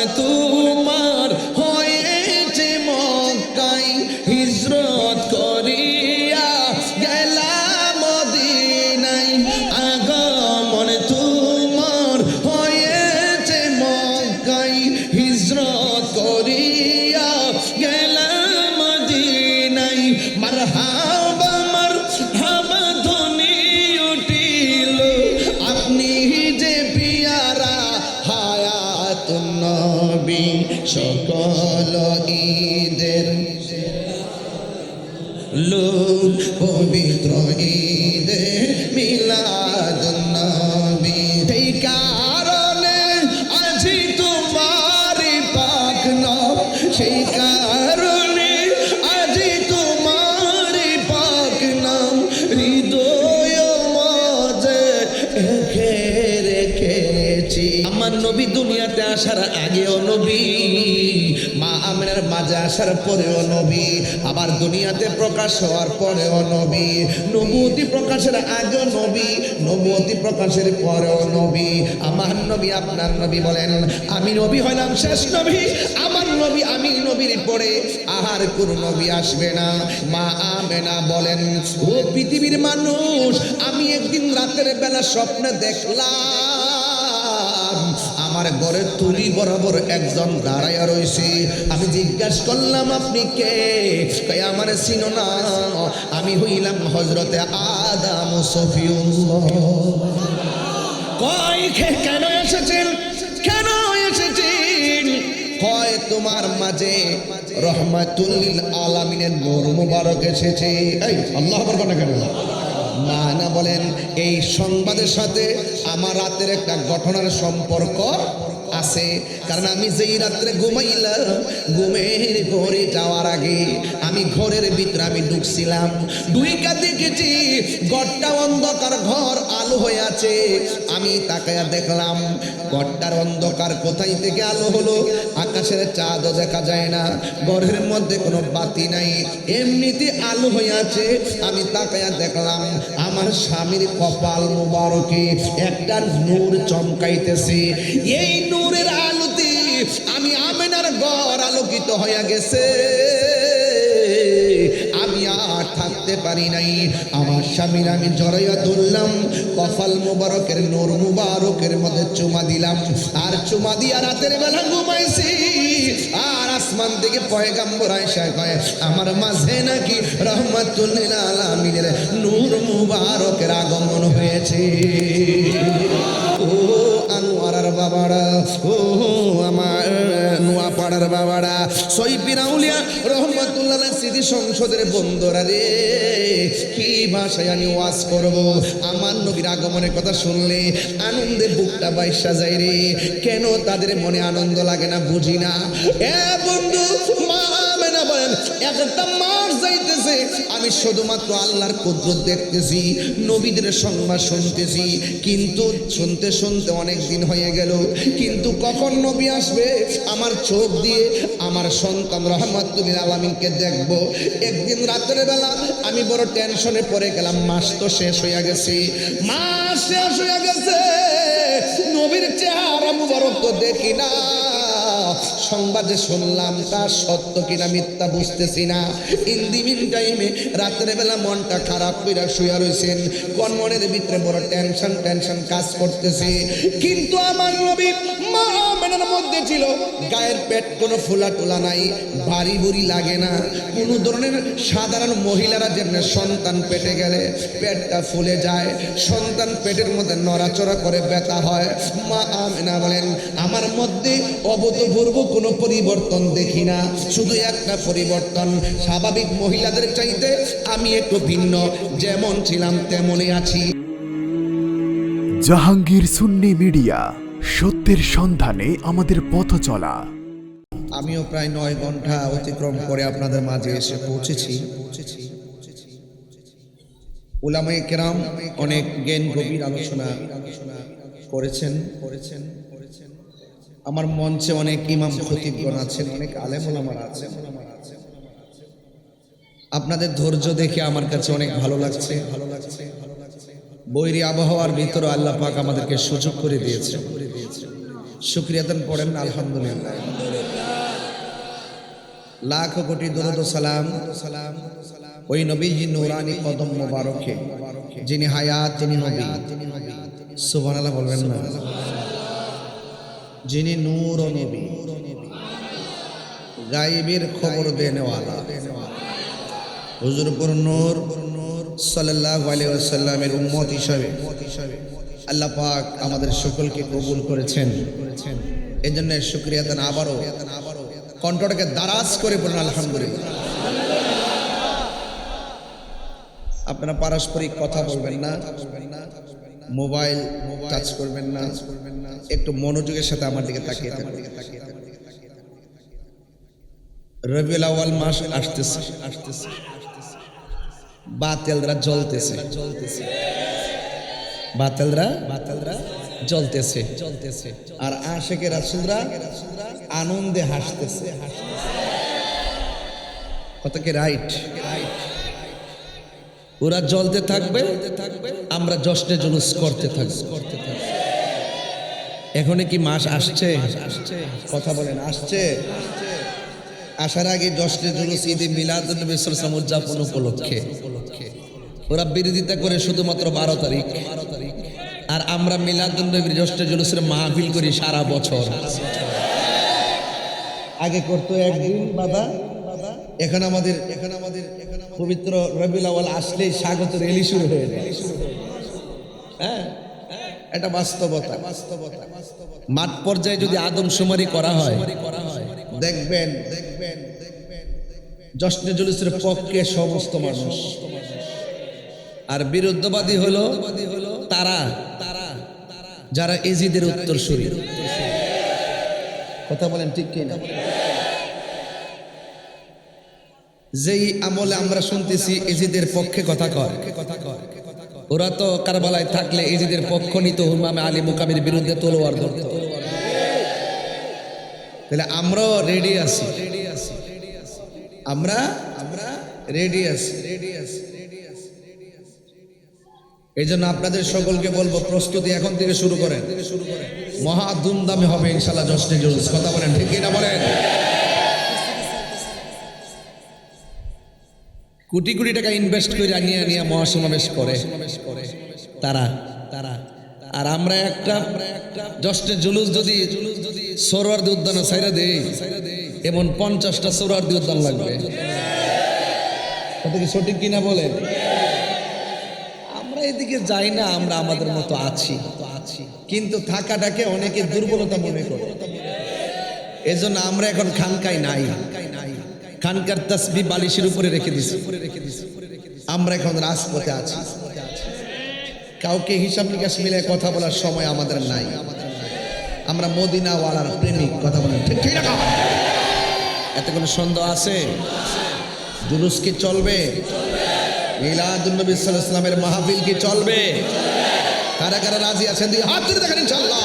মনে তোমার হয়েছে মক্কায় হিজরত করিয়া গেলাম মদিনায় আগমন তোমার হয়েছে মক্কায় হিজরত করিয়া গেলাম মদিনায় মারহাবা মারহাবা ধ্বনি উঠিল আপনি যে পিয়ারা হায়াতুন নবী সকল ঈদের লোক পবিত্র ঈদে মিলাদুন নবী এই কারণে আজি তোমারি পাক নাম সেই কারণে আজি তোমারি পাক নাম হৃদয় মাঝে রেখেছি আমার নবী দুনিয়াতে আসার আগেও নবী মা আমিনার মাঝে আসার পরেও নবী আবার দুনিয়াতে প্রকাশ হওয়ার পরেও নবী নবুয়তি প্রকাশের আগেও নবী নবুয়তি প্রকাশের পরেও নবী আমার নবী আপনার নবী বলেন আমি নবী হইলাম শেষ নবী আমার নবী আমি নবীর পরে আর কোন নবী আসবে না মা আমেনা বলেন ও পৃথিবীর মানুষ আমি একদিন রাতের বেলা স্বপ্নে দেখলাম আমার ঘরের তুলি বরাবর একজন দাঁড়াইয়া রয়েছে আমি জিজ্ঞাসা করলাম আপনি কে কয় আমারে চিনো না আমি হইলাম হযরতে আদম সফিউল্লাহ কয় কেন এসেছেন কেন এসেছেন কয় তোমার মাঝে রহমাতুল লিল আলামিনের নূর মুবারক এসেছে এই আল্লাহু আকবার না কেন না না বলেন এই সংবাদের সাথে আমার রাতের একটা ঘটনার সম্পর্ক আছে কারণ আমি যেই রাত্রে ঘুমাইলাম ঘুমের ঘরে যাওয়ার আগে আমি ঘরের ভিতরে আমি ঢুকছিলাম দুইটা দেখেছি ঘরটা অন্ধকার ঘর আলো হয়ে আছে আমি তাকায়া দেখলাম ঘরটার অন্ধকার কোথায় থেকে আলো হলো আকাশের চাঁদও দেখা যায় না ঘরের মধ্যে কোনো বাতি নাই এমনিতে আলো হয়ে আছে আমি তাকায়া দেখলাম আমার স্বামীর কপাল মুবারকে একটা নূর চমকাইতেছে এই নূরের আলোতে আমি আমেনার ঘর আলোকিত হয়ে গেছে আমি আর থাকতে পারি নাই আমার স্বামীর আমি জড়াইয়া ধরলাম কপাল মুবারকের নূর মুবারকের মধ্যে চুমা দিলাম আর চুমা দিয়া রাতের বেলা ঘুমাইছি আর আসমান থেকে পয়গাম্বর আয়েশা কয় আমার মাঝে নাকি রহমাতুল লিল আলামিনের নূর মুবারকের আগমন হয়েছে ও আনোয়ারার বাবারা ও আমার নোয়াপাড়ার বাবারা সৈয়দ আউলিয়া রহমাতুল্লাহ স্মৃতি সংসদের বন্ধুরা রে কি ভাষায় আমি ওয়াজ করব আমার নবীর আগমনের কথা শুনলে আনন্দে বুকটা বাইসা যায় রে কেন তাদের মনে আনন্দ লাগে না বুঝি না এ বন্ধু মা আমেনা বলেন একটা মাস যাইতেছে আমি শুধুমাত্র আল্লাহর কুদরত দেখতেছি নবীদের সংবাদ শুনতেছি কিন্তু শুনতে শুনতে অনেক দিন হয়ে গেল কিন্তু কখন নবী আসবে আমার চোখ দিয়ে আমার সন্তান রহমাতুল লিল আলামিনকে দেখব একদিন রাতের বেলা আমি বড় টেনশনে পড়ে গেলাম মাস তো শেষ হয়ে গেছে মাস শেষ হয়ে গেছে নবীর চেহারা মুবারক তো দেখি না সংবাদে শুনলাম তা সত্য কিনা মিথ্যা বুঝতেছি না ইন দি মিন টাইমে রাতের বেলা মনটা খারাপ কইরা শুয়ে রইছেন কোন মনের ভিতরে বড় টেনশন কাজ করতেছে কিন্তু আমার নবী মা আমেনার মধ্যে ছিল গায়ের পেট কোনো ফুলা টুলা নাই ভারী বুড়ি লাগে না কোনো ধরনের সাধারণ মহিলারা যেমন সন্তান পেটে গেলে পেটটা ফুলে যায় সন্তান পেটের মধ্যে নড়াচড়া করে ব্যথা হয় মা আমেনা বলেন আমার মধ্যে অভূতপূর্ব কোনো পরিবর্তন দেখি না শুধু একটা পরিবর্তন স্বাভাবিক মহিলাদের চাইতে আমি একটু ভিন্ন যেমন ছিলাম তেমনই আছি জাহাঙ্গীর সুন্নি মিডিয়া সত্যের সন্ধানে আমাদের পথ চলা আমিও প্রায় 9 ঘন্টা অতিক্রম করে আপনাদের মাঝে এসে পৌঁছেছি উলামায়ে কেরাম অনেক জ্ঞান গভীর আলোচনা করেছেন আমার মঞ্চে অনেক ইমাম খতিবগণ আছেন অনেক আলেম ওলামারা আছেন আপনাদের ধৈর্য দেখে আমার কাছে অনেক ভালো লাগছে বৈরী আবহাওয়ার ভিতরে আল্লাহ পাক আমাদেরকে সুযোগ করে দিয়েছে শুকরিয়াতন পড়েন না আলহামদুলিল্লাহ। লাখ কোটি দরুদ ও সালাম ওই নবীজি নূরানি কদম মোবারকে, যিনি হায়াত, যিনি নবী, সুবহানাল্লাহ বলবেন না, যিনি নূর ও নবী, গায়েবের খবর দেনেওয়ালা হুজুরপুর নূর সাল্লাল্লাহু আলাইহি ওয়াসাল্লামের উম্মত হিসাবে আল্লাহ পাক আমাদের সকলকে কবুল করেছেন। এজন্য শুকরিয়া দেন আবারও, কণ্ঠটাকে দারাজ করে বলুন আলহামদুলিল্লাহ। আপনারা পারস্পরিক কথা বলবেন না, মোবাইল টাচ করবেন না, একটু মনোযোগের সাথে আমার দিকে তাকিয়ে থাকবেন। রবিউল আউয়াল মাস আসতেছে, বাতিলরা জ্বলতেছে, বাতিলরা জ্বলতেছে, আর আশিকে রাসূলরা আনন্দে হাসতেছে। কত কি রাইট? ওরা জ্বলতে থাকবে, আমরা জশ্নে জুলুস করতে থাকবো। এখনই কি মাস আসছে? কথা বলেন, আসছে। আসার আগে জশ্নে জুলুস ঈদে মিলাদুন নবী সাল্লাল্লাহু আলাইহি ওয়াসাল্লাম উদযাপন উপলক্ষে ওরা বিরোধিতা করে শুধুমাত্র 12 তারিখ, আর আমরা মিলাদুন নবীর জশ্নে জুলুসের মাহফিল করি সারা বছর। আগে করতো একদিন বাবা, এখন আমাদের পবিত্র রবিউল আউয়াল আসলেই স্বাগত র্যালি শুরু হয়ে যায়। হ্যাঁ, এটা বাস্তবতা। মাঠ পর্যায়ে যদি আদমশুমারি করা হয়, দেখবেন জশ্নে জুলুসের পক্ষে সমস্ত মানুষ, আর বিরুদ্ধবাদী হলো তারা যারা এজিদের উত্তরসূরি। কথা বলেন ঠিক কিনা? যেই আমলে আমরা শুনতেছি এজিদের পক্ষে কথা কয়, ওরা তো কারবালায় থাকলে এজিদের পক্ষ নিত, ইমামে আলী মুকাবির বিরুদ্ধে তলোয়ার ধরত। তাহলে আমরাও রেডি আছি, আমরা রেডি আছি। এই জন্য আপনাদের সকলকে বলবো, প্রস্তুতি এখন থেকে শুরু করেন। মহা ধুমধামে হবে ইনশাআল্লাহ জশ্নে জুলুস। কথা বলেন ঠিক কিনা বলেন? কোটি কোটি টাকা ইনভেস্ট করে নিয়ে মহাসমাবেশ করে তারা, আর আমরা একটা জশ্নে জুলুস যদি সোহরাওয়ার্দী উদ্যানে ছাইরা দেই, এমন 50টা সোহরাওয়ার্দী উদ্যান লাগবে। কথা কি সঠিক কিনা বলেন? আমরা এদিকে যাই না, আমরা আমাদের মতো আছি, কিন্তু থাকাটাকে অনেকে দুর্বলতা মনে করে। এজন্য আমরা এখন খানকায় নাই, খানকার তাসবিহ বালিশের উপরে রেখে দিছি। আমরা এখন রাজপথে আছি, কাউকে হিসাব নিকাশ মিলে কথা বলার সময় আমাদের নাই। আমরা মদিনাওয়ালার প্রেমিক। কথা বলেন ঠিক না? এতে কোনো সন্দেহ আছে? জুলুস কি চলবে? মিলাদুন নবী সাল্লাল্লাহু আলাইহি ওয়াসাল্লামের মাহফিল কি চলবে? কারা কারা রাজি আছেন দিয়ে হাত তুলে দেখেন ইনশাআল্লাহ।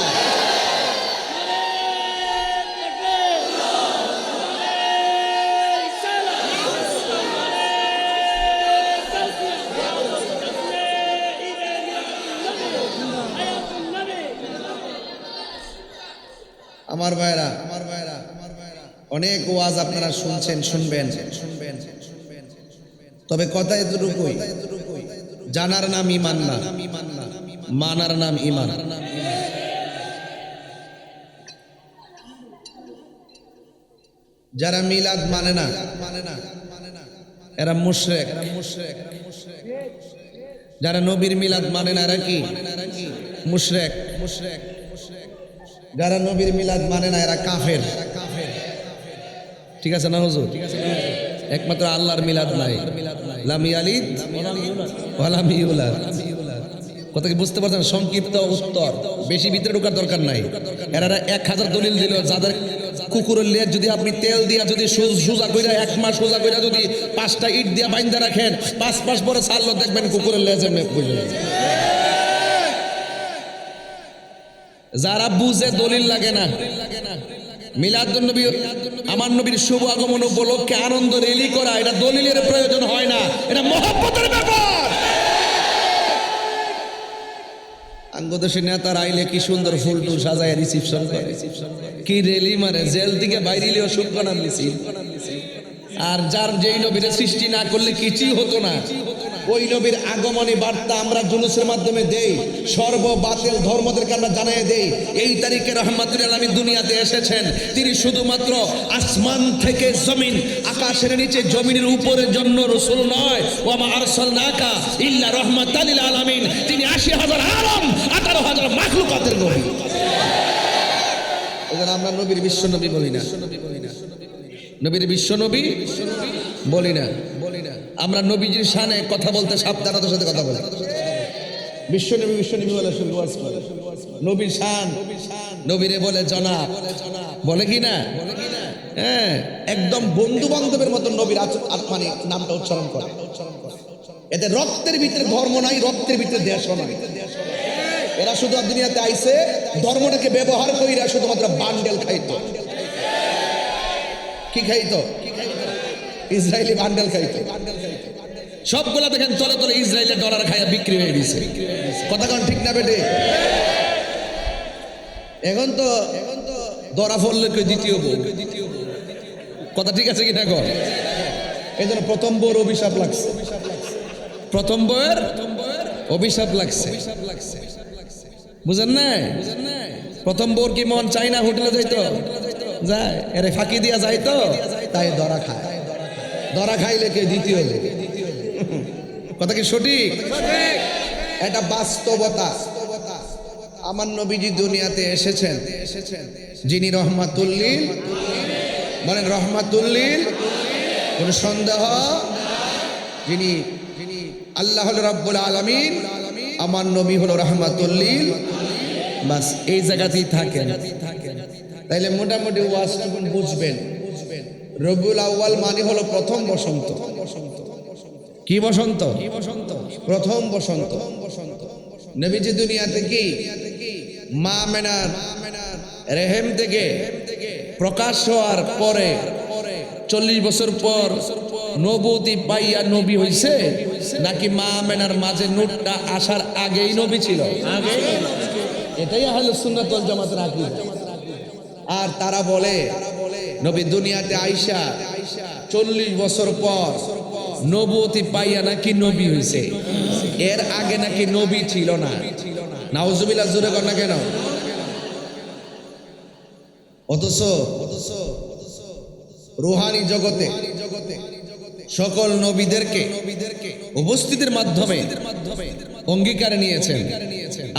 আমার ভাইরা, অনেক ওয়াজ আপনারা শুনছেন, শুনবেন, তবে কথা এতটুকুই, জানার নাম ঈমান না, মানার নাম ঈমান। যারা মিলাদ মানে না এরা মুশরিক, যারা নবীর মিলাদ মানে না এরা কি? মুশরিক। যারা নবীর মিলাদ মানে না এরা কাফের। ঠিক আছে না হুজুর? একমাত্র আল্লাহর মিলাদ নাই, লাম ইয়ালিদ ওয়া লাম ইউলাদ। কথা কি বুঝতে পারছেন? সংক্ষিপ্ত উত্তর, বেশি ভিতরে ঢোকার দরকার নাই। এরা 1000 দলিল দিল, যাদের কুকুরের লেজ যদি আপনি তেল দিয়া যদি সোজা কইরা 1 মাস সোজা কইরা যদি 5টা ইট দিয়া বাইন্ধা রাখেন, 5 মাস পরে ছাড়লো দেখবেন কুকুরের লেজে মেপ হয়ে যাবে। যারা বুঝে দলিল লাগে না, মিলাদুন নবী আমার নবীর শুভ আগমন উপলক্ষে আনন্দ র্যালি করা, এটা দলিলের প্রয়োজন হয় না, এটা মহব্বতের ব্যাপার। আঙ্গদেশের নেতার আইলে কি সুন্দর ফুল টুল সাজায় রিসিপশন করে, কি রেলি মারে, জেল থেকে বাইরেও শুকনা মিছিল। আর যার যেই নবীর সৃষ্টি না করলে কিছুই হতো না, ওই নবীর আগমনী বার্তা আমরা জুলুসের মাধ্যমে দেই, সর্ব বাতিল ধর্মদেরকে আমরা জানিয়ে দেই এই তারিখে রহমাতুল আলামিন দুনিয়াতে এসেছেন। তিনি শুধুমাত্র আসমান থেকে জমিন, আকাশের নিচে জমিনের উপরের জন্য রাসূল নয়, ওয়া মা আরসালনাকা ইল্লা রাহমাতাল লিল আলামিন। তিনি ৮০,০০০ আলম ১৮,০০০ মাখলুকাতের নবী। এজন্য আমরা নবীর বিশ্ব নবী বলি না, নবীর বিশ্ব নবী বলি না। আমরা নবীজির শানে কথা বলতে সাবধানতার সাথে কথা বলি। বিশ্ব নবী বলে ওয়াজ করে, নবীর শান, নবীরে বলে জনাব, বলে কি না? হ্যাঁ, একদম বন্ধু বান্ধবের মতো নবীর মানে নামটা উচ্চারণ করে। এতে রক্তের ভিতরে ধর্ম নাই, রক্তের ভিতরে দেশও নাই। এরা শুধু দুনিয়াতে আইছে ধর্মটাকে ব্যবহার কইরা শুধুমাত্র বান্ডেল খাইতো। কি খাইতো? ইসরায়েলি বান্ডেল খাইতো। সবগুলা দেখেন তলে তলে ইসরায়েলের ডলার খাইয়া বিক্রি হয়ে গেছে। কথা কোন ঠিক না বেটে? এখন তো ধরা পড়লে দ্বিতীয় বউ। কথা ঠিক আছে কিনা কর? এই জন্য প্রথম বউর অভিশাপ লাগছে, প্রথম বউয়ের অভিশাপ লাগছে। বুঝেন না? প্রথম বউর কি মন চাই না হোটেলে যাইতো? যায়, এরে ফাঁকি দিয়া যাইতো, তাই ধরা খায়। ধরা খাইলে কে? দ্বিতীয়। কথা কি সঠিক? এটা বাস্তবতা। আমার নবীজি দুনিয়াতে এসেছেন যিনি রহমাতুল লিল, বলেন রহমাতুল লিল, কোন সন্দেহ? যিনি আল্লাহ রাব্বুল আলামিন, আমার নবী হলো রহমাতুল লিল। বাস এই জায়গাতেই থাকেন। তাইলে মোটামুটি ওয়াজটুকুন বুঝবেন। রবিউল আউয়াল মানে হলো প্রথম বসন্ত। কি বসন্ত? প্রথম বসন্ত। নবীজি দুনিয়াতে কি মা মেনার রেহেম থেকে প্রকাশ হওয়ার পরে 40 বছর পর নবুয়তি পাইয়া নবী হইছে, নাকি মা মেনার মাঝে নূরটা আসার আগেই নবী ছিল? এটাই আহলুস সুন্নাত ওয়াল জামাতের আকীদা। আর তারা বলে নবী দুনিয়াতে আইসা 40 বছর পর নবুয়তি পাইয়া নাকি নবী হইছে, এর আগে নাকি নবী ছিল না। নাউজুবিল্লাহ, জোরে কর না কেন? অথচ রুহানি জগতে সকল নবীদেরকে উপস্থিতির মাধ্যমে অঙ্গীকার নিয়েছেন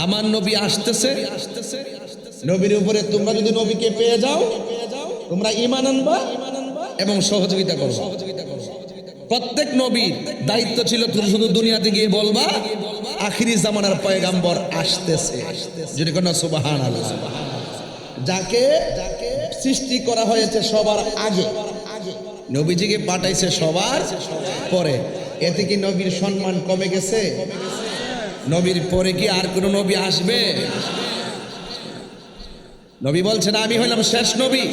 আমার নবী আসতেছে। নবীর উপরে তোমরা যদি নবীকে পেয়ে যাও, তোমরা ঈমান আনবা এবং সহযোগিতা করবা। প্রত্যেক নবীর দায়িত্ব ছিল শুধু দুনিয়াতে গিয়ে বলবা আখিরি জামানার পয়গাম্বর আসতেছে। যদি কোন সুবহানাল্লাহ। যাকে সৃষ্টি করা হয়েছে সবার আগে, নবীজিকে পাঠাইছে সবার পরে। এতে কি নবীর সম্মান কমে গেছে? নবীর পরে কি আর কোন নবী আসবে? নবী বলছেন আমি হইলাম শেষ নবী,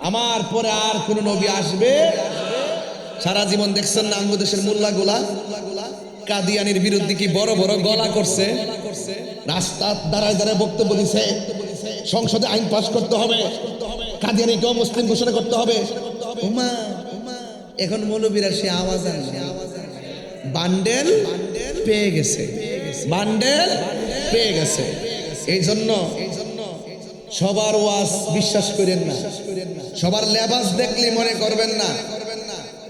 আমার পরে আর কোন নবী আসবে? সারা জীবন দেখছেন না আঙ্গুদেশের মোল্লাগুলা কাদিয়ানির বিরুদ্ধে কি বড় বড় গলা করছে, রাস্তার দ্বারায় দ্বারায় বক্তব্য দিছে, সংসদে আইন পাস করতে হবে, কাদিয়ানিকেও মুসলিম ঘোষণা করতে হবে। ওমা, এখন মৌলবীরা সে আওয়াজ আনছে, বান্ডেল পেয়ে গেছে, বান্ডেল পেয়ে গেছে। এই জন্য সবার ওয়াজ বিশ্বাস করেন না, সবার লেবাস দেখলে মনে করবেন না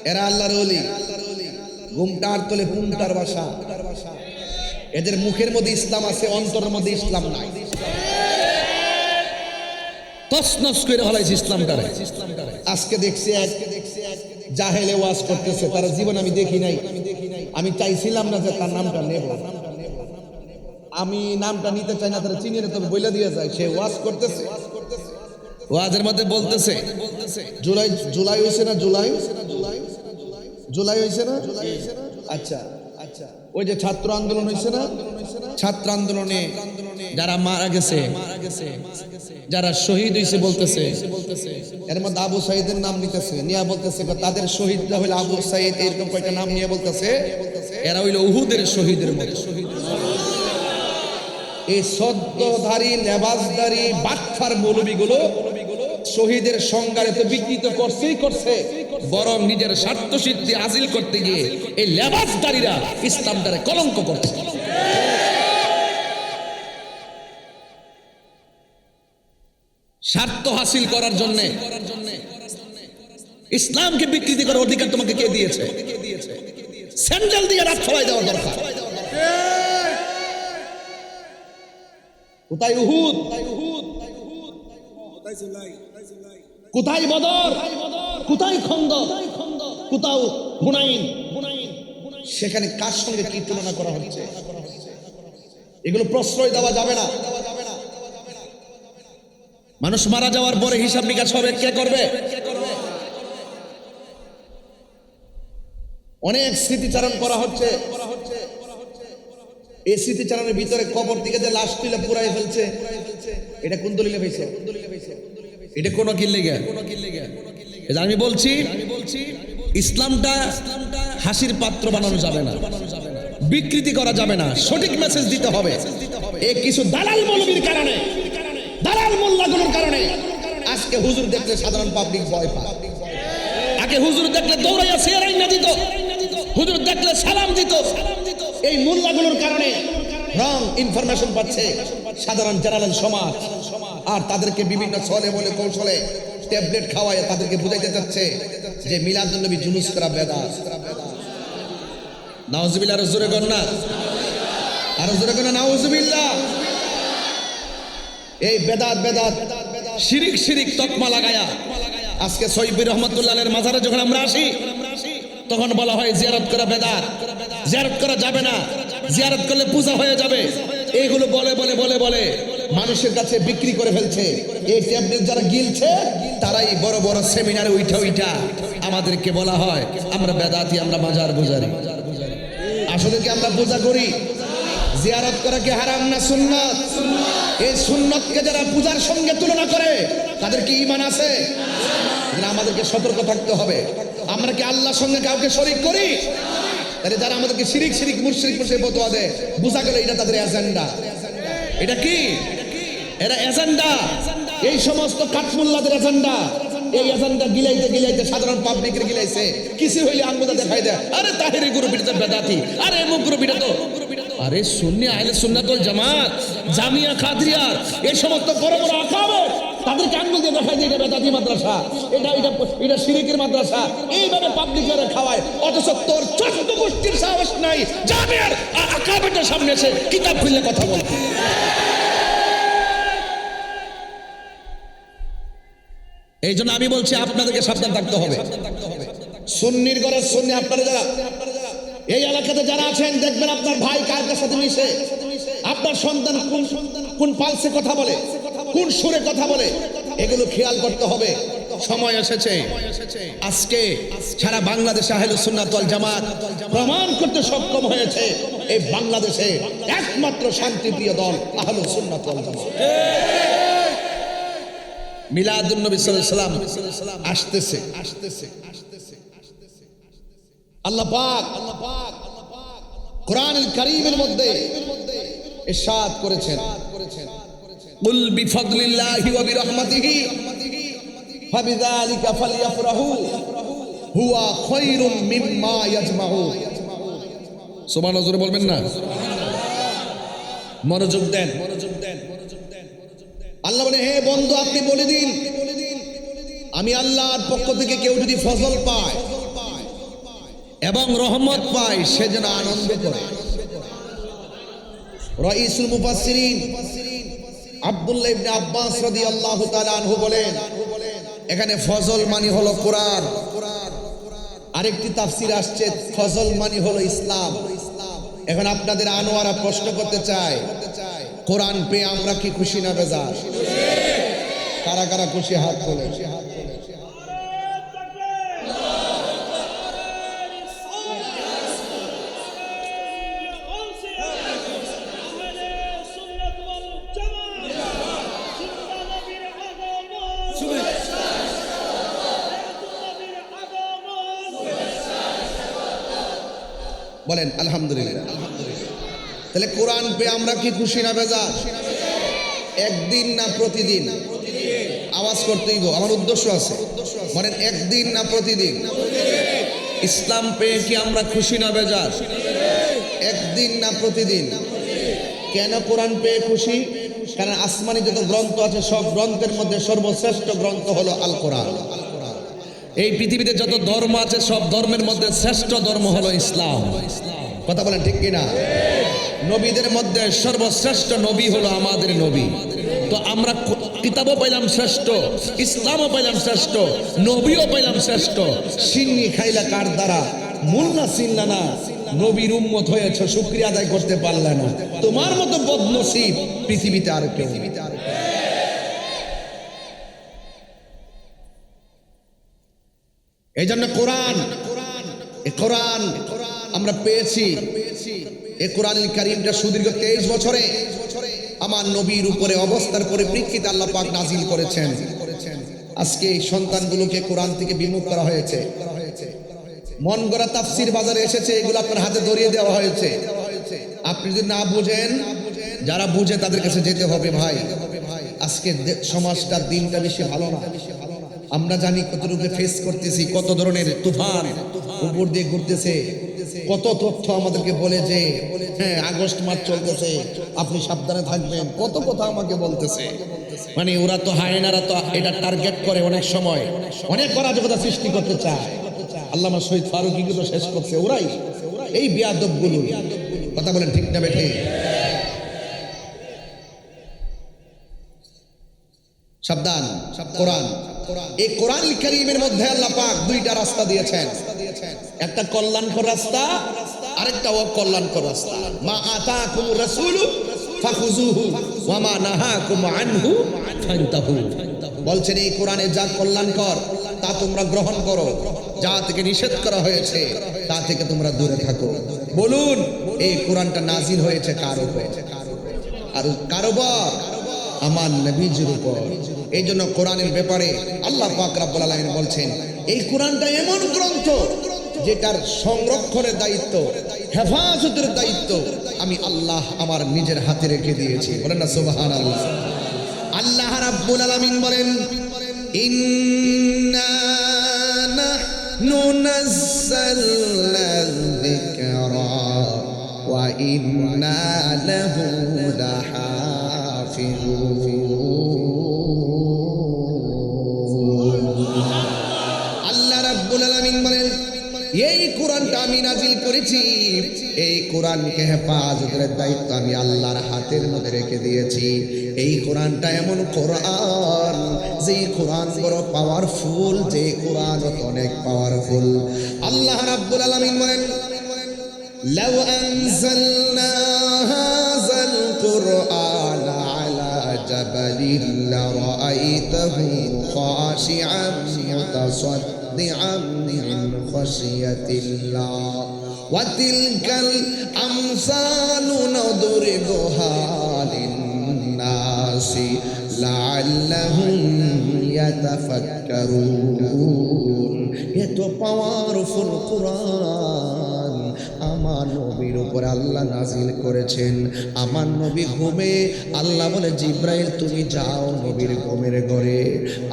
এরা আল্লাহর ওলি। ঘুমটার তোলে ঘুমটার বাসা। এদের মুখের মধ্যে ইসলাম আছে, অন্তরের মধ্যে ইসলাম নাই। তছনছ করে হলাইছে ইসলামটারে। আজকে দেখছি এক জাহেলে ওয়াজ করতেছে, তার জীবন আমি দেখি নাই। আমি চাইছিলাম না যে তার নামটা নেব, আমি নামটা নিতে চাই না, তারা চিনিয়ে তবে বইলা দিয়ে যায়। সে ওয়াজ করতেছে, ওয়াজের মধ্যে বলতেছে জুলাই হয়েছে না, জুলাই হয়েছে না। আচ্ছা, ওই যে ছাত্র আন্দোলন হয়েছে না, ছাত্র আন্দোলনে যারা মারা গেছে, যারা শহীদ হয়েছে বলতেছে, এর মধ্যে আবু সাইদের নাম নিতেছে, নিয়ে বলতেছে তাদের শহীদরা হইল আবু সাইদ, এরকম কয়েকটা নাম নিয়ে বলতেছে এরা হইল উহুদের শহীদের মতো। এই সদ্যধারী লেবাসধারী বাটফার মৌলবীগুলো শহীদের সংজ্ঞারে তো বিকৃত করছে, বরং নিজের স্বার্থ সিদ্ধি হাসিল করতে গিয়ে এই লেবাসধারীরা ইসলামটারে কলঙ্ক করছে। স্বার্থ হাসিল করার জন্য ইসলামকে বিকৃতি করার অধিকার তোমাকে কে দিয়েছে? স্যান্ডেল দিয়ে রাত ছড়াই দেওয়ার দরকার। কোথায় উহুদ, কোথায় বদর, কোথায় খন্দক, কোথাও হুনাইন? সেখানে কার সঙ্গে কি তুলনা করা হচ্ছে? এগুলো প্রশ্রয় দেওয়া যাবে না। মানুষ মারা যাওয়ার পরে হিসাব নিকাশ হবে কে করবে? অনেক স্মৃতিচারণ করা হচ্ছে। এই স্মৃতিচারণের ভিতরে কবর থেকে যে লাশ তুলে পুরাই ফেলছে, এটা কোন দলিলে হয়েছে? এটা কোন কিল্লে গে? আমি বলছি ইসলামটা হাসির পাত্র বানানো যাবে না, বিকৃতি করা যাবে না, সঠিক মেসেজ দিতে হবে। এই কিছু দালাল মৌলবীর কারণে, দালাল মোল্লাগুলোর কারণে আজকে হুজুর দেখলে সাধারণ পাবলিক ভয় পায়। আগে হুজুর দেখলে দৌড়াইয়া চেয়ারাই না দিত, হুজুর দেখলে সালাম দিত। এই মোল্লাগুলোর কারণে রং ইনফরমেশন পাচ্ছে সাধারণ জেনারেল সমাজ, আর তাদেরকে বিভিন্ন ছলে বলে কৌশলে ট্যাবলেট খাওয়ায় তাদেরকে বুঝাইতে চাচ্ছে যে মিলাদুন নবী জুলুস করা বেদাত। নাউজুবিল্লাহ, আরো জোরে কর না, আরো জোরে কর না, নাউজুবিল্লাহ। এই বেদাত বেদাত শিরিক শিরিক তকমা লাগায়া আজকে সৈয়দ রহমতুল্লাহের মাজারে যখন আমরা আসি তখন বলা হয় জিয়ারত করা বেদাত, জিয়ারত করা যাবে না, জিয়ারত করলে পূজা হয়ে যাবে। এইগুলো বলে বলে বলে বলে মানুষের কাছে বিক্রি করে ফেলছে। এই ট্যাবলেট যারা গিলছে তারাই বড় বড় সেমিনারে উঠা আমাদেরকে বলা হয় আমরা বেদাতি, আমরা মাজার পূজারি। আসলে কি আমরা পূজা করি? জিয়ারত করা কি হারাম না সুন্নাত? এই সুন্নতকে যারা পূজার সঙ্গে তুলনা করে তাদের কি ঈমান আছে? আমাদেরকে সতর্ক থাকতে হবে। আমরা কি আল্লাহর সঙ্গে কাউকে শরীক করি? তাহলে যারা আমাদেরকে শিরিক শিরিক মুশরিক মুশরিক ফতোয়া দেয়, বুঝা গেল এটা তাদের এজেন্ডা। এটা কি? এরা এজেন্ডা, এই সমস্ত কাঠমুল্লাদের এজেন্ডা। এই এজেন্ডা গিলাইতে গিলাইতে সাধারণ পাবলিকের গিলাইছে। কিছু হইলে আঙ্গুদা দেখাই দেয়, আরে তাহেরি গ্রুপ এটা বেদাতি, আরে এমুক গ্রুপ এটা তো, আরে সুন্নি আহলে সুন্নাত ওয়াল জামাত, জামিয়া কাদরিয়ার এই সমস্ত বড় বড় আকাবে তাদেরকে আঙ্গুল দিয়ে দেখায় যে এটা বেদাতি মাদ্রাসা, এটা এটা এটা শিরিকের মাদ্রাসা। এইভাবে পাবলিকেরা খাওয়ায়, অথচ তোর 14 গোষ্ঠীর সাহস নাই জামিয়ার আকাবেটার সামনে এসে কিতাব খুলে কথা বলতে। এই জন্য আমি বলছি আপনাদেরকে সাবধান থাকতে হবে। সুন্নির ঘরের সুন্নি আপনারা যারা এই এলাকাতে যারা আছেন, দেখবেন আপনার ভাই কার সাথে মিশে, আপনার সন্তান কোন পালসে কথা বলে, কোন সুরে কথা বলে, এগুলো খেয়াল করতে হবে। সময় এসেছে আজকে সারা বাংলাদেশে আহলুস সুন্নাত ওয়াল জামাত প্রমাণ করতে সক্ষম হয়েছে এই বাংলাদেশে একমাত্র শান্তিপ্রিয় দল আহলুস সুন্নাত ওয়াল জামাত। মিলাদুন নবী সাল্লাল্লাহু আলাইহি ওয়াসাল্লাম আসতেছে। আল্লাহ পাক কোরআনুল কারীমের মধ্যে ইরশাদ করেছেন, কুল বিফাদলিল্লাহি ওয়া বিরহমাতিহি ফাবিযালিকা ফালইফরাহু হুয়া খায়রুম মিম্মা ইয়াজমাউন। সুবহানাল্লাহ, জোরে বলবেন না? মনোযোগ দেন। আল্লাহ বলে, হে বন্ধু আপনি বলে দিন, আমি আল্লাহর পক্ষ থেকে কেউ যদি ফজল পায় এবং রহমত পায় সে যেন আনন্দ করে। রাইসুল মুফাসসিরিন আব্দুল্লাহ ইবনে আব্বাস রাদিয়াল্লাহু তাআলা আনহু বলেন, এখানে ফজল মানে হলো কোরআন। আরেকটি তাফসীর আসছে ফজল মানে হলো ইসলাম। এখন আপনাদের আনোয়ারা প্রশ্ন করতে চায়, কোরআন পেয়ে আমরা কি খুশি না বেজার? কারা কারা খুশি হাত তোলে। বলেন আলহামদুলিল্লাহ। তাহলে কোরআন পেয়ে আমরা কি খুশি না বেজার? একদিন না প্রতিদিন? আওয়াজ করতেই গো, আমার উদ্দেশ্য আছে। বলেন একদিন না প্রতিদিন? ইসলাম পেয়ে কি আমরা খুশি না বেজার? একদিন না প্রতিদিন? কেন কোরআন পেয়ে খুশি? কারণ আসমানি যত গ্রন্থ আছে সব গ্রন্থের মধ্যে সর্বশ্রেষ্ঠ গ্রন্থ হলো আল কোরআন। এই পৃথিবীতে যত ধর্ম আছে সব ধর্মের মধ্যে শ্রেষ্ঠ ধর্ম হলো ইসলাম। কথা বলেন ঠিক কিনা? নবীদের মধ্যে সর্বশ্রেষ্ঠ নবী হলো আমাদের নবী। তো আমরা কিতাবও পাইলাম শ্রেষ্ঠ, ইসলামও পাইলাম শ্রেষ্ঠ, নবীও পাইলাম শ্রেষ্ঠ। সিন্নি খাইলা কার দ্বারা? মুন্না চিনলা না, নবীর উম্মত হয়েছ, শুকরিয়া আদায় করতে পারলে না। তোমার মতো বদনসিব পৃথিবীতে আর কেউ নেই। এই জন্য কোরআন আমরা পেয়েছি। এই কোরআন কারীমটা সুদীর্ঘ 23 বছরে আমার নবীর উপরে অবস্থার পরিপ্রেক্ষিতে আল্লাহ পাক নাজিল করেছেন। আজকে এই সন্তানগুলোকে কোরআন থেকে বিমুখ করা হয়েছে। মন গড়া তাফসির বাজারে এসেছে, এগুলো আপনার হাতে ধরিয়ে দেওয়া হয়েছে। আপনি যদি না বুঝেন, যারা বুঝে তাদের কাছে যেতে হবে। ভাই, আজকে সমাজটা দিনটা বেশি ভালো না। আমরা জানি কতটুকু ফেস করতেছি, কত ধরনের তুফান উপর দিয়ে ঘুরতেছে, কত তথ্য আমাদেরকে বলে যে হ্যাঁ আগস্ট মাস চলতেছে, আপনি সাবধানে থাকবেন, কত কথা আমাকে বলতেছে। মানে ওরা তো হায়নারা তো এটা টার্গেট করে, অনেক সময় অনেক অরাজকতা সৃষ্টি করতে চায়। আল্লামা শহীদ ফারুকী কিন্তু শেষ করছে ওরাই, এই বেয়াদবগুলো। কথা বলেন ঠিক না বেঠে? সাবধান। কোরআন, এই কোরআন কারীমের মধ্যে আল্লাহ পাক দুইটা রাস্তা দিয়েছেন। একটা কল্যাণকর রাস্তা, আরেকটা অকল্যাণকর রাস্তা। মা আতাকুমুর রাসূলু ফাখুযুহু ওয়া মা নাহাকুম আনহু ফান্তাহু। বলছেন এই কোরআনে যা কল্যাণকর তা তোমরা গ্রহণ করো, যা থেকে নিষেধ করা হয়েছে তা থেকে তোমরা দূরে থাকো। বলুন এই কোরআনটা নাজিল হয়েছে কার উপর? আর কার উপর? আমার নবীজির উপর। এই জন্য কোরআনের ব্যাপারে আল্লাহ পাক রব্বুল আলামিন বলছেন এই কোরআনটা এমন গ্রন্থ যেটার সংরক্ষণের দায়িত্ব, হেফাজতের দায়িত্ব আমি আল্লাহ আমার নিজের হাতে রেখে দিয়েছি। বলেন না সুবহানাল্লাহ। আল্লাহ রাব্বুল আলামিন বলেন ইন্না নাহনু নাযালনা যিকরা ওয়া ইন্না লাহু লাহাফিজুন। আল্লাহ রাব্বুল আলামিন বলেন এই কোরআনটা আমি নাজিল করেছি, এই কোরআনকে হেফাজতের দায়িত্ব আমি আল্লাহর হাতের মধ্যে রেখে দিয়েছি। এই কোরআনটা এমন কোরআন যে কোরআন বড় পাওয়ারফুল, যে কোরআন অনেক পাওয়ারফুল। আল্লাহ রাব্বুল আলামিন বলেন লাউ আনজালনা হাযাল কুরআন আলা জাবালিন লারাআইতাহু খাশিআন মুতাসাদ্দিআন মিন খাশিয়াতিল্লাহ ওয়া তিলকাল আমসালু নাদরিবুহা লিন-নাসি লাআল্লাহুম ইয়াতাফাক্কারুন। এত পাওয়ারফুল কোরআন আমার নবীর উপর আল্লাহ নাজিল করেছেন। আমার নবী ঘুমে, আল্লাহ বলে জিব্রাইল তুমি যাও নবীর ঘুমের ঘরে।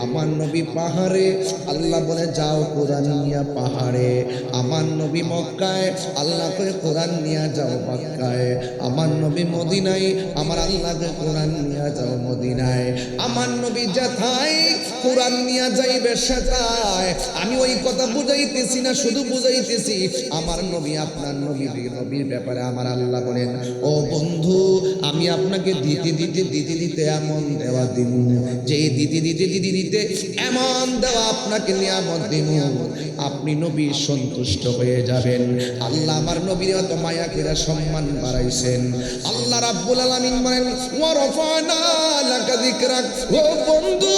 আমার নবী পাহাড়ে, আল্লাহ বলে যাও কোরআন নিয়া পাহাড়ে। আমার নবী মক্কায়, আল্লাহ করে কোরআন নিয়া যাও মক্কায়। আমার নবী মদিনায়, আমার আল্লাহকে কোরআন নিয়া যাও মদিনায়। আমার নবী যেথায় কোরআন নিয়া যাইবে সেথায়। আমি ওই কথা বুঝাইতেছি না, শুধু বুঝাইতেছি আমার নবী আপনার নবীর ব্যাপারে আমার আল্লাহ বলেন ও বন্ধু আমি আপনাকে দিতে দিতে দিতে দিতে এমন দেওয়া দিব, যে দিতে দিতে দিতে দিতে এমন দেওয়া আপনাকে নিয়ামত দিব আপনি নবী সন্তুষ্ট হয়ে যাবেন। আল্লাহ আমার নবীর এত মায়া করে সম্মান বাড়াইছেন। আল্লাহ রাব্বুল আলামিন বলেন ওয়া রাফা'না লাকা যিকরাক। ও বন্ধু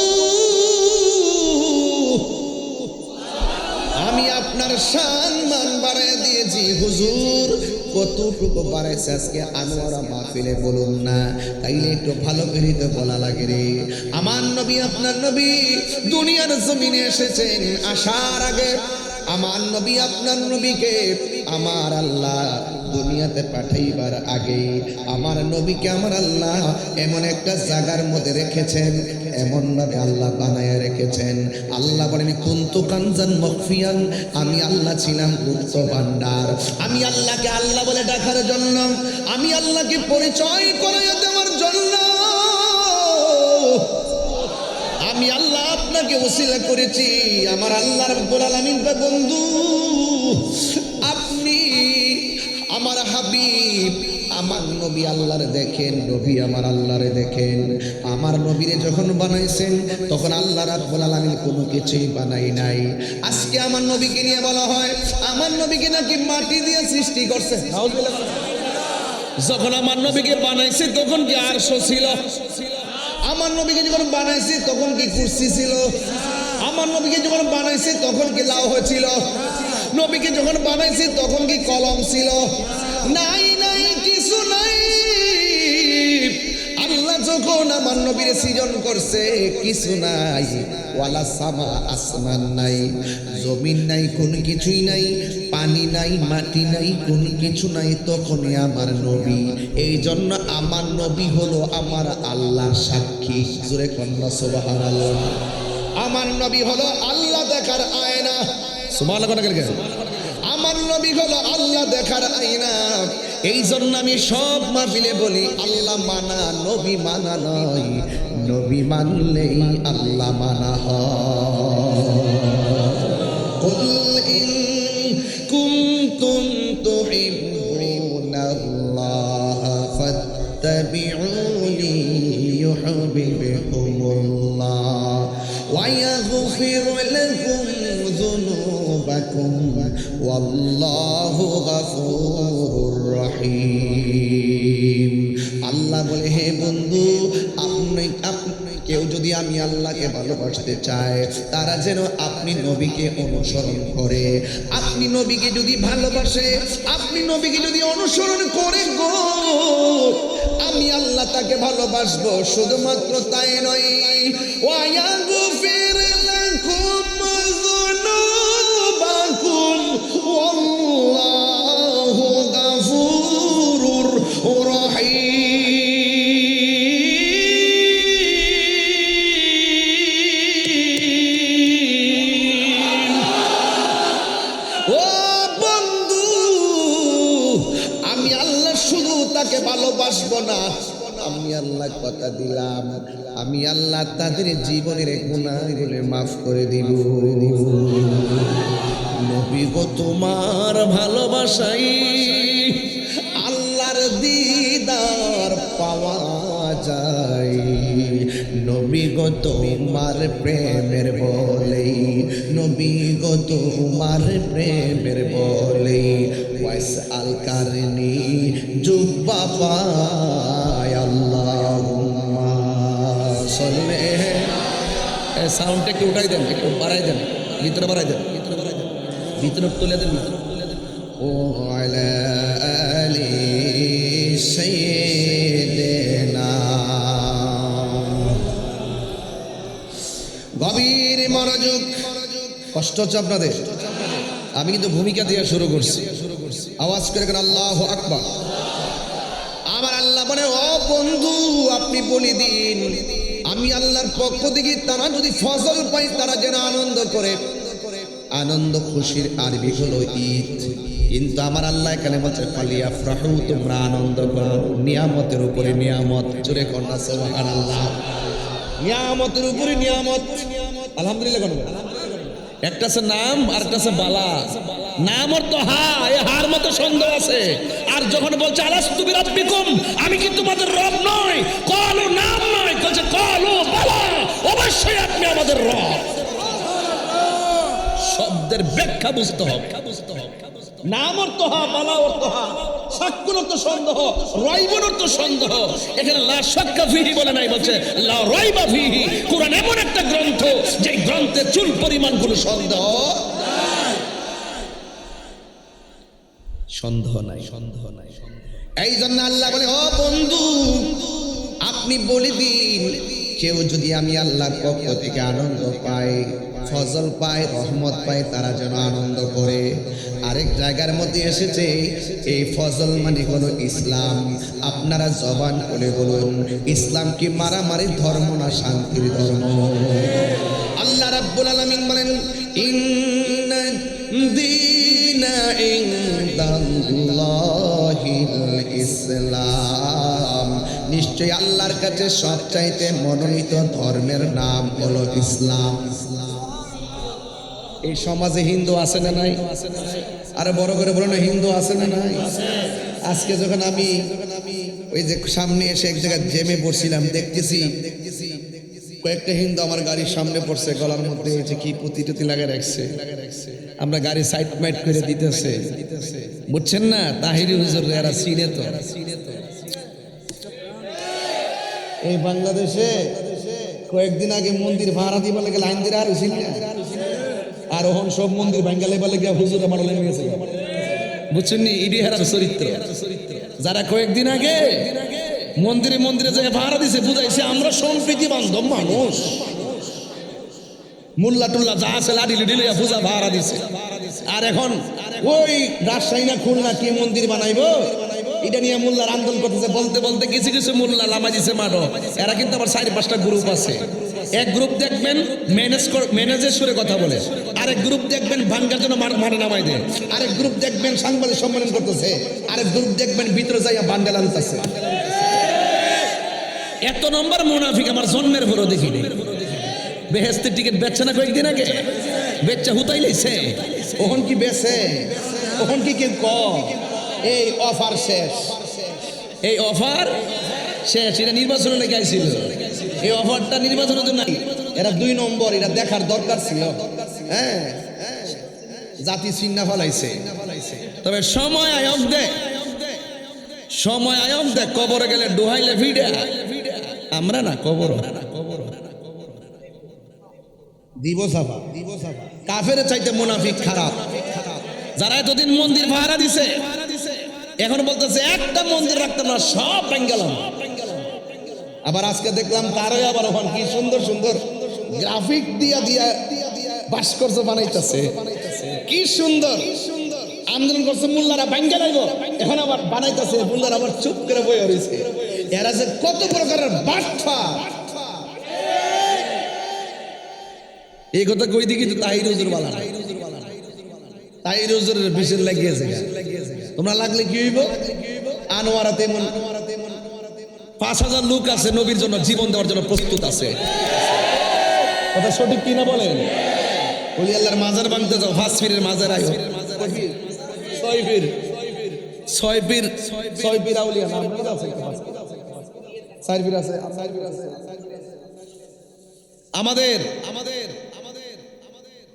আমি আপনার সম্মান বাড়ায় দিয়েছি। হুজুর কতটুকু বাড়াইছে আজকে আনোয়ারা মাহফিলে বলুন না, তাইলে একটু ভালো করে তো বলা লাগে রে। আমার নবী আপনার নবী দুনিয়ার জমিনে এসেছেন, আসার আগে আমার নবী আপনার নবীকে আমার আল্লাহ দুনিয়াতে পাঠাইবার আগে আমার নবীকে আমার আল্লাহ এমন একটা জায়গার মধ্যে রেখেছেন, এমন ভাবে আল্লাহ বানায়া রেখেছেন। আল্লাহ বলেন কুনতু কানজান মখফিয়ান, আমি আল্লাহ ছিলাম গুপ্ত ভান্ডার। আমি আল্লাহকে আল্লাহ বলে ডাকার জন্য, আমি আল্লাহকে পরিচয় করাইয়া দেওয়ার জন্য আমি আল্লাহ আপনাকে ওসিলা করেছি। আমার আল্লাহ রাব্বুল আলামিন বন্ধু, আপনি আমার হাবিব, আমার নবী আল্লাহরে দেখেন, নবী আমার আল্লাহরে দেখেন। আমার নবীরে যখন বানাইছেন তখন আল্লাহ রাব্বুল আলামিন কোনো কিছুই বানাই নাই। আজকে আমার নবীকে নিয়ে বলা হয় আমার নবীকে নাকি মাটি দিয়ে সৃষ্টি করছে। যখন আমার নবীকে বানাইছে তখন কি আরশ ছিল? আমার নবীকে যখন বানাইছে তখন কি কুরসি ছিল? আমার নবীকে যখন বানাইছে তখন কি লাউহ ছিল? নবীকে যখন বানাইছে তখন কি কলম ছিল? নাই নাই, কিছু নাই। আল্লাহ যখন আমার নবীর সৃজন করছে কিছু নাই। ওয়ালা সামা, আসমান নাই, জমিন নাই, কোন কিছুই নাই, পানি নাই, মাটি নাই, কোন কিছু নাই, তখনই আমার নবী। এই জন্য আমার নবী হলো আমার আল্লাহর সাক্ষী। জোরে কন্যা সুবহানাল্লাহ। আমার নবী হলো আল্লাহ দেখার আয়না। সুবহানাল্লাহ। আমার নবী হলো আল্লাহ দেখার আয়না। এই জন্য আমি সব মাহফিলে বলি আল্লাহ মানা নবী মানা নয়, নবী মানলেই আল্লাহ মানা হয়। কুল ইন কুনতুম তুহিব্বুনাল্লাহ ফাত্তাবিউনি ইউহিব্বুকুমুল্লাহ ওয়া ইয়াগফির লাকুম যুনুবাকুম ওয়াল্লাহু গফুরুর রহিম। আল্লাহ বলে হে বন্ধু, আপনি কেউ যদি আমি আল্লাহকে ভালোবাসতে চায় তারা যেন আপনি নবীকে অনুসরণ করে। আপনি নবীকে যদি ভালোবাসে, আপনি নবীকে যদি অনুসরণ করে গো, আমি আল্লাহ তাকে ভালোবাসবো। শুধুমাত্র তাই নয়, ওয়া ইয়াগফির লাকুম যুনুবাকুম ওয়াল্লাহু গফুরুর রহিম। ভালোবাসবো না, আমি আল্লাহ কথা দিলাম, আমি আল্লাহ তাদের জীবনের গুনাহগুলো মাফ করে দিব। নবী গো তোমার ভালোবাসাই আল্লাহর দিদার পাওয়া যায়। নবী গো তোমার প্রেমের বলেই, নবী গো তোমার প্রেমের বলেই ওয়াইস আল কারনি জুব্বা পায়। আল্লাহুম্মা সাল্লি। সাউন্ডটা একটু উঠাই দেন, একটু বাড়াই দেন, ভিতরে বাড়াই দেন, ভিতরে তুলে দেন না। ও আলা আলি সাইয়্যিদিনা। গভীর মনোযোগ। কষ্ট হচ্ছে আপনাদের? আমি কিন্তু ভূমিকা দিয়ে শুরু করছি। আওয়াজ করে আল্লাহু আকবার। আমার আল্লাহ বলে ও বন্ধু, আপনি বলে দিন আমি আল্লাহর পক্ষ থেকে তারা যদি ফজল পায় তারা যেন আনন্দ করে। আনন্দ খুশির আরবি হলো ঈদ, কিন্তু আমার আল্লাহ এখানে বলছে ফালিয়াফরাহু, তোমরা আনন্দ করো নিয়ামতের উপরে নিয়ামত। জোরে কন্যা সুবহানাল্লাহ। নিয়ামতের উপরে নিয়ামত। আলহামদুলিল্লাহ। একটা আছে নাম আর একটা আছে বালা। নাম অর্থ হা, এই হার মতো সন্দেহ আছে। আর যখন বলছে আলাস্তু বিরাব্বিকুম, আমি কি তোমাদের রব নই, কলু নাম নয়, বলছে কলু বালা, অবশ্যই আপনি আমাদের রব। শব্দের ব্যাখ্যা বুঝতে হবে। নাম অর্থ হা, বালা অর্থ হা, সাক্কুন অর্থ সন্দেহ, রাইবুন অর্থ সন্দেহ। এখানে লা শাক্কা ফিহি বলে নাই, বলছে লা রাইবা ফিহি। কুরআন এমন একটা গ্রন্থ যে গ্রন্থে চুল পরিমাণ কোনো সন্দেহ নাই, সন্দেহ নাই। এই জন্য আল্লাহ বলে ও বন্ধু, আপনি বলে দিন কেউ যদি আমি আল্লাহর পক্ষ থেকে আনন্দ পাই, ফজল পায়, রহমত পায়, তারা যেন আনন্দ করে। আরেক জায়গার মধ্যে এসেছে এই ফজল মানে হলো ইসলাম। আপনারা জবান করে বলুন, ইসলাম কি মারামারির ধর্ম না শান্তির ধর্ম? আল্লাহ রাব্বুল আলামিন বলেন, ইন্না দীনা ইনদাল্লাহিল ইসলাম, নিশ্চয়ই আল্লাহর কাছে সবচাইতে মনোনীত ধর্মের নাম হলো ইসলাম। এই সমাজে হিন্দু আছে না নাই? আরে বড় করে বলো না, হিন্দু আছে না নাই? আজকে যখন আমি ওই যে সামনে এসে এক জায়গায় জেমে পড়ছিলাম, দেখতেছি কয়েকটা হিন্দু আমার গাড়ির সামনে পড়ছে, গলার মধ্যে এই যে কি পুঁতি টুতি লাগে রাখছে। আমরা গাড়ি সাইড মাইড করে দিতেছে, বুঝছেন না? তাহিরি হুজুর এরা চিনে তো। এই বাংলাদেশে কয়েকদিন আগে মন্দির ভাড়া দিবা লাগে লাইন দিয়ে আর ছিল না, আর ওহন সব মন্দির বাঙ্গালে বলে গিয়া হুজুর আমার লাইন গেছে, বুঝছেন নি? ইডি হেরার চরিত্র। যারা কয়েকদিন আগে মন্দিরে মন্দিরে জায়গায় ভাড়া দিছে, বুঝাইছে আমরা সম্প্রীতি বান্ধব মানুষ, মোল্লা টুল্লা যা আছে লাডি লিডি লইয়া পূজা ভাড়া দিছে। আর এখন ওই রাজশাহী না খুলনা কি মন্দির বানাইবো এটা নিয়ে মোল্লার আন্দোলন করতেছে। বলতে বলতে কিছু কিছু মোল্লা লামা দিছে মাঠো। এরা কিন্তু আবার 4-5টা গ্রুপ আছে। এক গ্রুপ দেখবেন ম্যানেজের সুরে কথা বলে, আরেক গ্রুপ দেখবেন ভাঙ্গার জন্য মাঠে নামাই দেয়, আরেক গ্রুপ দেখবেন সাংবাদিক সম্মেলন করতেছে, আরেক গ্রুপ দেখবেন ভিতরে যাইয়া বান্ডেল আনতেছে। এত নম্বর মুনাফিক আমার জন্মের পরও দেখিনি। বেহেস্তের টিকিট বেচছে না কয়েকদিন আগে, বেচা হুতাই লাইছে। ওহন কি বেছে, ওহন কি কেউ ক এই অফার শেষ, এই অফার শেষ। এটা নির্বাচনে লেগে আইছিল, এই অফারটা নির্বাচনের জন্য। এরা 2 নম্বর, এটা দেখার দরকার ছিল। হ্যাঁ, জাতি চিন্না ফলাইছে। তবে সময় আয়ক দেয়, সময় আয়ক দেয়। কবরে গেলে ডোহাইলে ভিড়া, আমরা না কবর দিব সাফা। কাফের চাইতে মুনাফিক খারাপ। যারা এতদিন মন্দির ভাড়া দিছে, এখন বলতেছে একটা মন্দির রাখতাম না, সব ভাঙ্গালাম। আবার আজকে দেখলাম তারই আবার ওখানে কি সুন্দর সুন্দর গ্রাফিক দিয়া দিয়া ভাস্কর্য বানাইতেছে, কি সুন্দর আন্দোলন করছে। মোল্লারা ভাঙ্গা লাইব, এখন আবার বানাইতেছে, মোল্লারা আবার চুপ করে বয়ে রয়েছে। এরা যে কত প্রকারের বাটফা, এই কথা কই দিকে তো তাহির হুজুর বালা, তাহির হুজুরের বিশেষ লাগিয়েছে। তোমরা লাগলে কি হইব? আনোয়ারা তেমন 5000 লোক আছে নবীর জন্য জীবন দেওয়ার জন্য প্রস্তুত আছে। কথা সঠিক কিনা বলেন? ওলি আল্লাহর মাজার ভাঙতে যাও, 5 পীরের মাজার আইও, 6 পীর আউলিয়া নাম আছে, 4 পীর আছে। আমাদের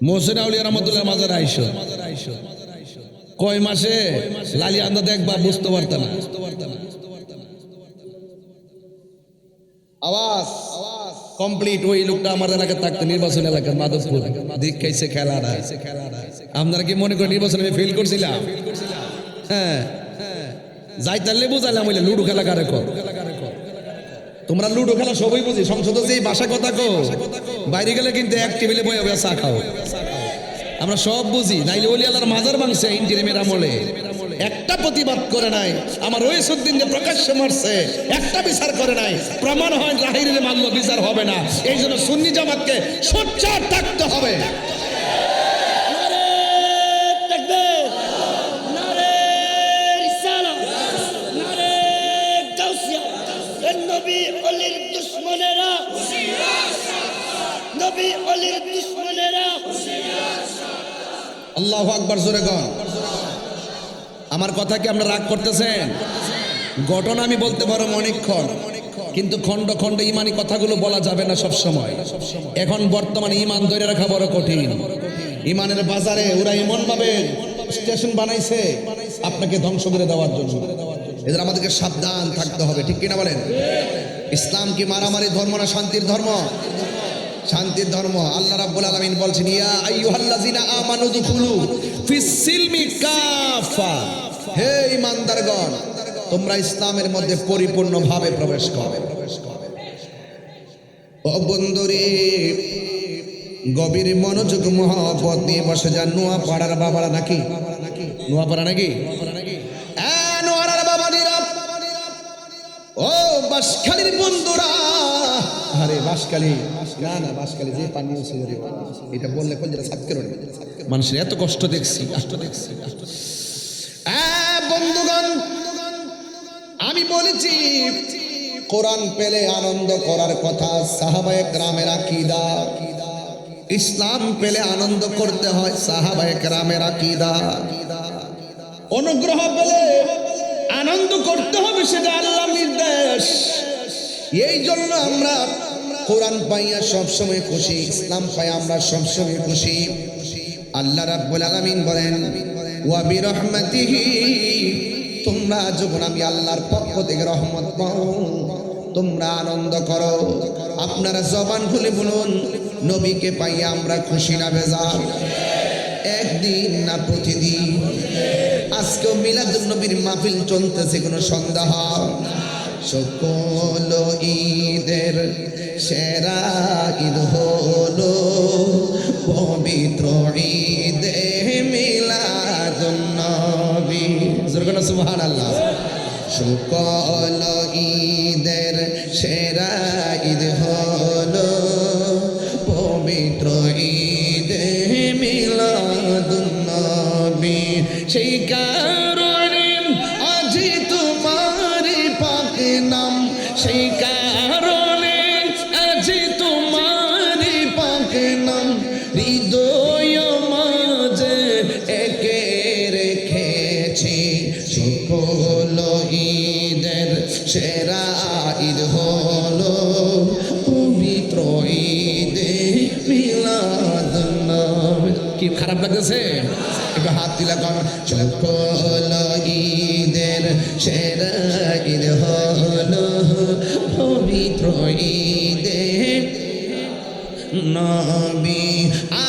মোহসেন আউলিয়া রহমতুল্লাহ মাজার আইসো, কয় মাসে লালি আন্দা দেখবা বুঝতে পারতাম না। আওয়াজ কমপ্লিট। ওই লোকটা আমার এলাকায় থাকতো, নির্বাচন এলাকার মাধবপুর, দেখাইছে খেলাটা। আপনারা কি মনে করেন নির্বাচনে আমি ফেল করছিলাম? হ্যাঁ, যাইতালে বুঝাইলাম ওইলে লুডো খেলা কারে কর। তোমরা লুডো খেলা সবই বুঝি, সংসদে যে ভাষা কথা কো, বাইরে গেলে কিন্তু এক টেবিলে বয়ে বয়ে চা খাও। আমরা সব বুঝি। নাইলে ওলি আল্লাহর মাজার ভাঙছে ইন্টিরিমের আমলে, একটা প্রতিবাদ করে নাই। আমার ওয়াইসুদ্দিন যে প্রকাশ্যে মারছে, একটা বিচার করে নাই। প্রমাণ হয় রাহিরের মানলো, বিচার হবে না। এই জন্য সুন্নি জামাতকে সোচ্চার থাকতে হবে। আল্লাহু আকবার, জোরে গণ। আমার কথা কি আমরা রাগ করতেছেন? ঘটনা আমি বলতে পারো অনেকক্ষণ, কিন্তু খন্ড খন্ড ইমানি কথাগুলো বলা যাবে না সব সময়। এখন বর্তমানে ইমান ধরে রাখা বড় কঠিন। ইমানের বাজারে ওরা এমন ভাবে স্টেশন বানাইছে আপনাকে ধ্বংস করে দেওয়ার জন্য। এদের আমাদেরকে সাবধান থাকতে হবে, ঠিক কিনা বলেন? ইসলাম কি মারামারি ধর্ম না শান্তির ধর্ম? শান্তির ধর্ম। আল্লাহ রাব্বুল আলামিন বলছেন, ইয়া আইয়ুহাল্লাযিনা আমানু দুখুলু ফিস সিলমি কাফা, হে ঈমানদারগণ তোমরা ইসলামের মধ্যে পরিপূর্ণভাবে প্রবেশ করো। ও বন্ধুরে, গভীর মনোযোগ মহব্বত নিয়ে বসে যান। নোয়াপাড়ার বাবারা নাকি? নোয়াপাড়া নাকি? নোয়ারার বাবারা, ও বাঁশখালীর বন্ধুরা, আরে বাঁশখালী না না, বাঁশখালী যে পানি আছে এটা বললে কলজেরা সাত করে মানুষের এত কষ্ট দেখছি। বন্ধুগণ, আমি বলেছি কোরআন পেলে আনন্দ করার কথা সাহাবায়ে কেরামের আকীদা, ইসলাম পেলে আনন্দ করতে হয় সাহাবায়ে কেরামের আকীদা, অনুগ্রহ পেলে আনন্দ করতে হবে সেটা আল্লাহর নির্দেশ। এই জন্য আমরা কোরআন পাইয়া সবসময় খুশি, ইসলাম পাই আমরা সবসময় খুশি। আল্লাহ রাব্বুল আলামিন বলেন ওয়া বিরহমাতিহি, তোমরা যখন আমি আল্লাহর পক্ষ থেকে রহমত পাও তোমরা আনন্দ করো। আপনারা জবান খুলে বলুন, নবীকে পাইয়া আমরা খুশি না বেজার? একদিন না প্রতিদিন? আজকেও মিলাদুন নবীর মাহফিল চলতেছে, কোনো সন্দেহ? সকল ঈদের সেরা ঈদ হলো পবিত্র ঈদে মিলাদুন নবী। সুবহানাল্লাহ। সকল ঈদের সেরা ঈদ হলো পবিত্র ঈদে মিলাদুন নবী। সেই কারণে আজি তোমার পাক নাম, সেই কারণে আজি তোমার পাক নাম হৃদয় মাঝে একে রেখেছি। সকল ঈদের সেরা ঈদ হলো পবিত্র ঈদে মিলাদুন নবী। কি খারাপ লাগতেছে? একটু হাত দিলা কম। সকল ঈদের সেরা ঈদ হলো পবিত্র ঈদে নবী।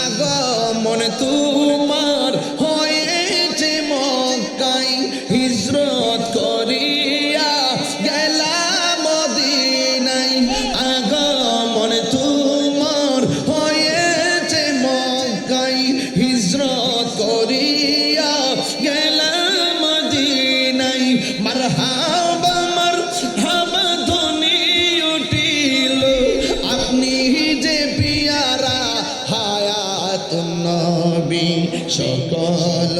আগমন তোমার হয়েছে মক্কায়, হিজরত করিয়া গেলাম মদিনায়। আগমন তোমার হয়েছে মক্কায়, হিজরত করিয়া গেলাম মদিনায়। মারহাবা মারহাবা ধ্বনি উঠিল, আপনি যে পিয়ারা হায়াতুন নবী। সকল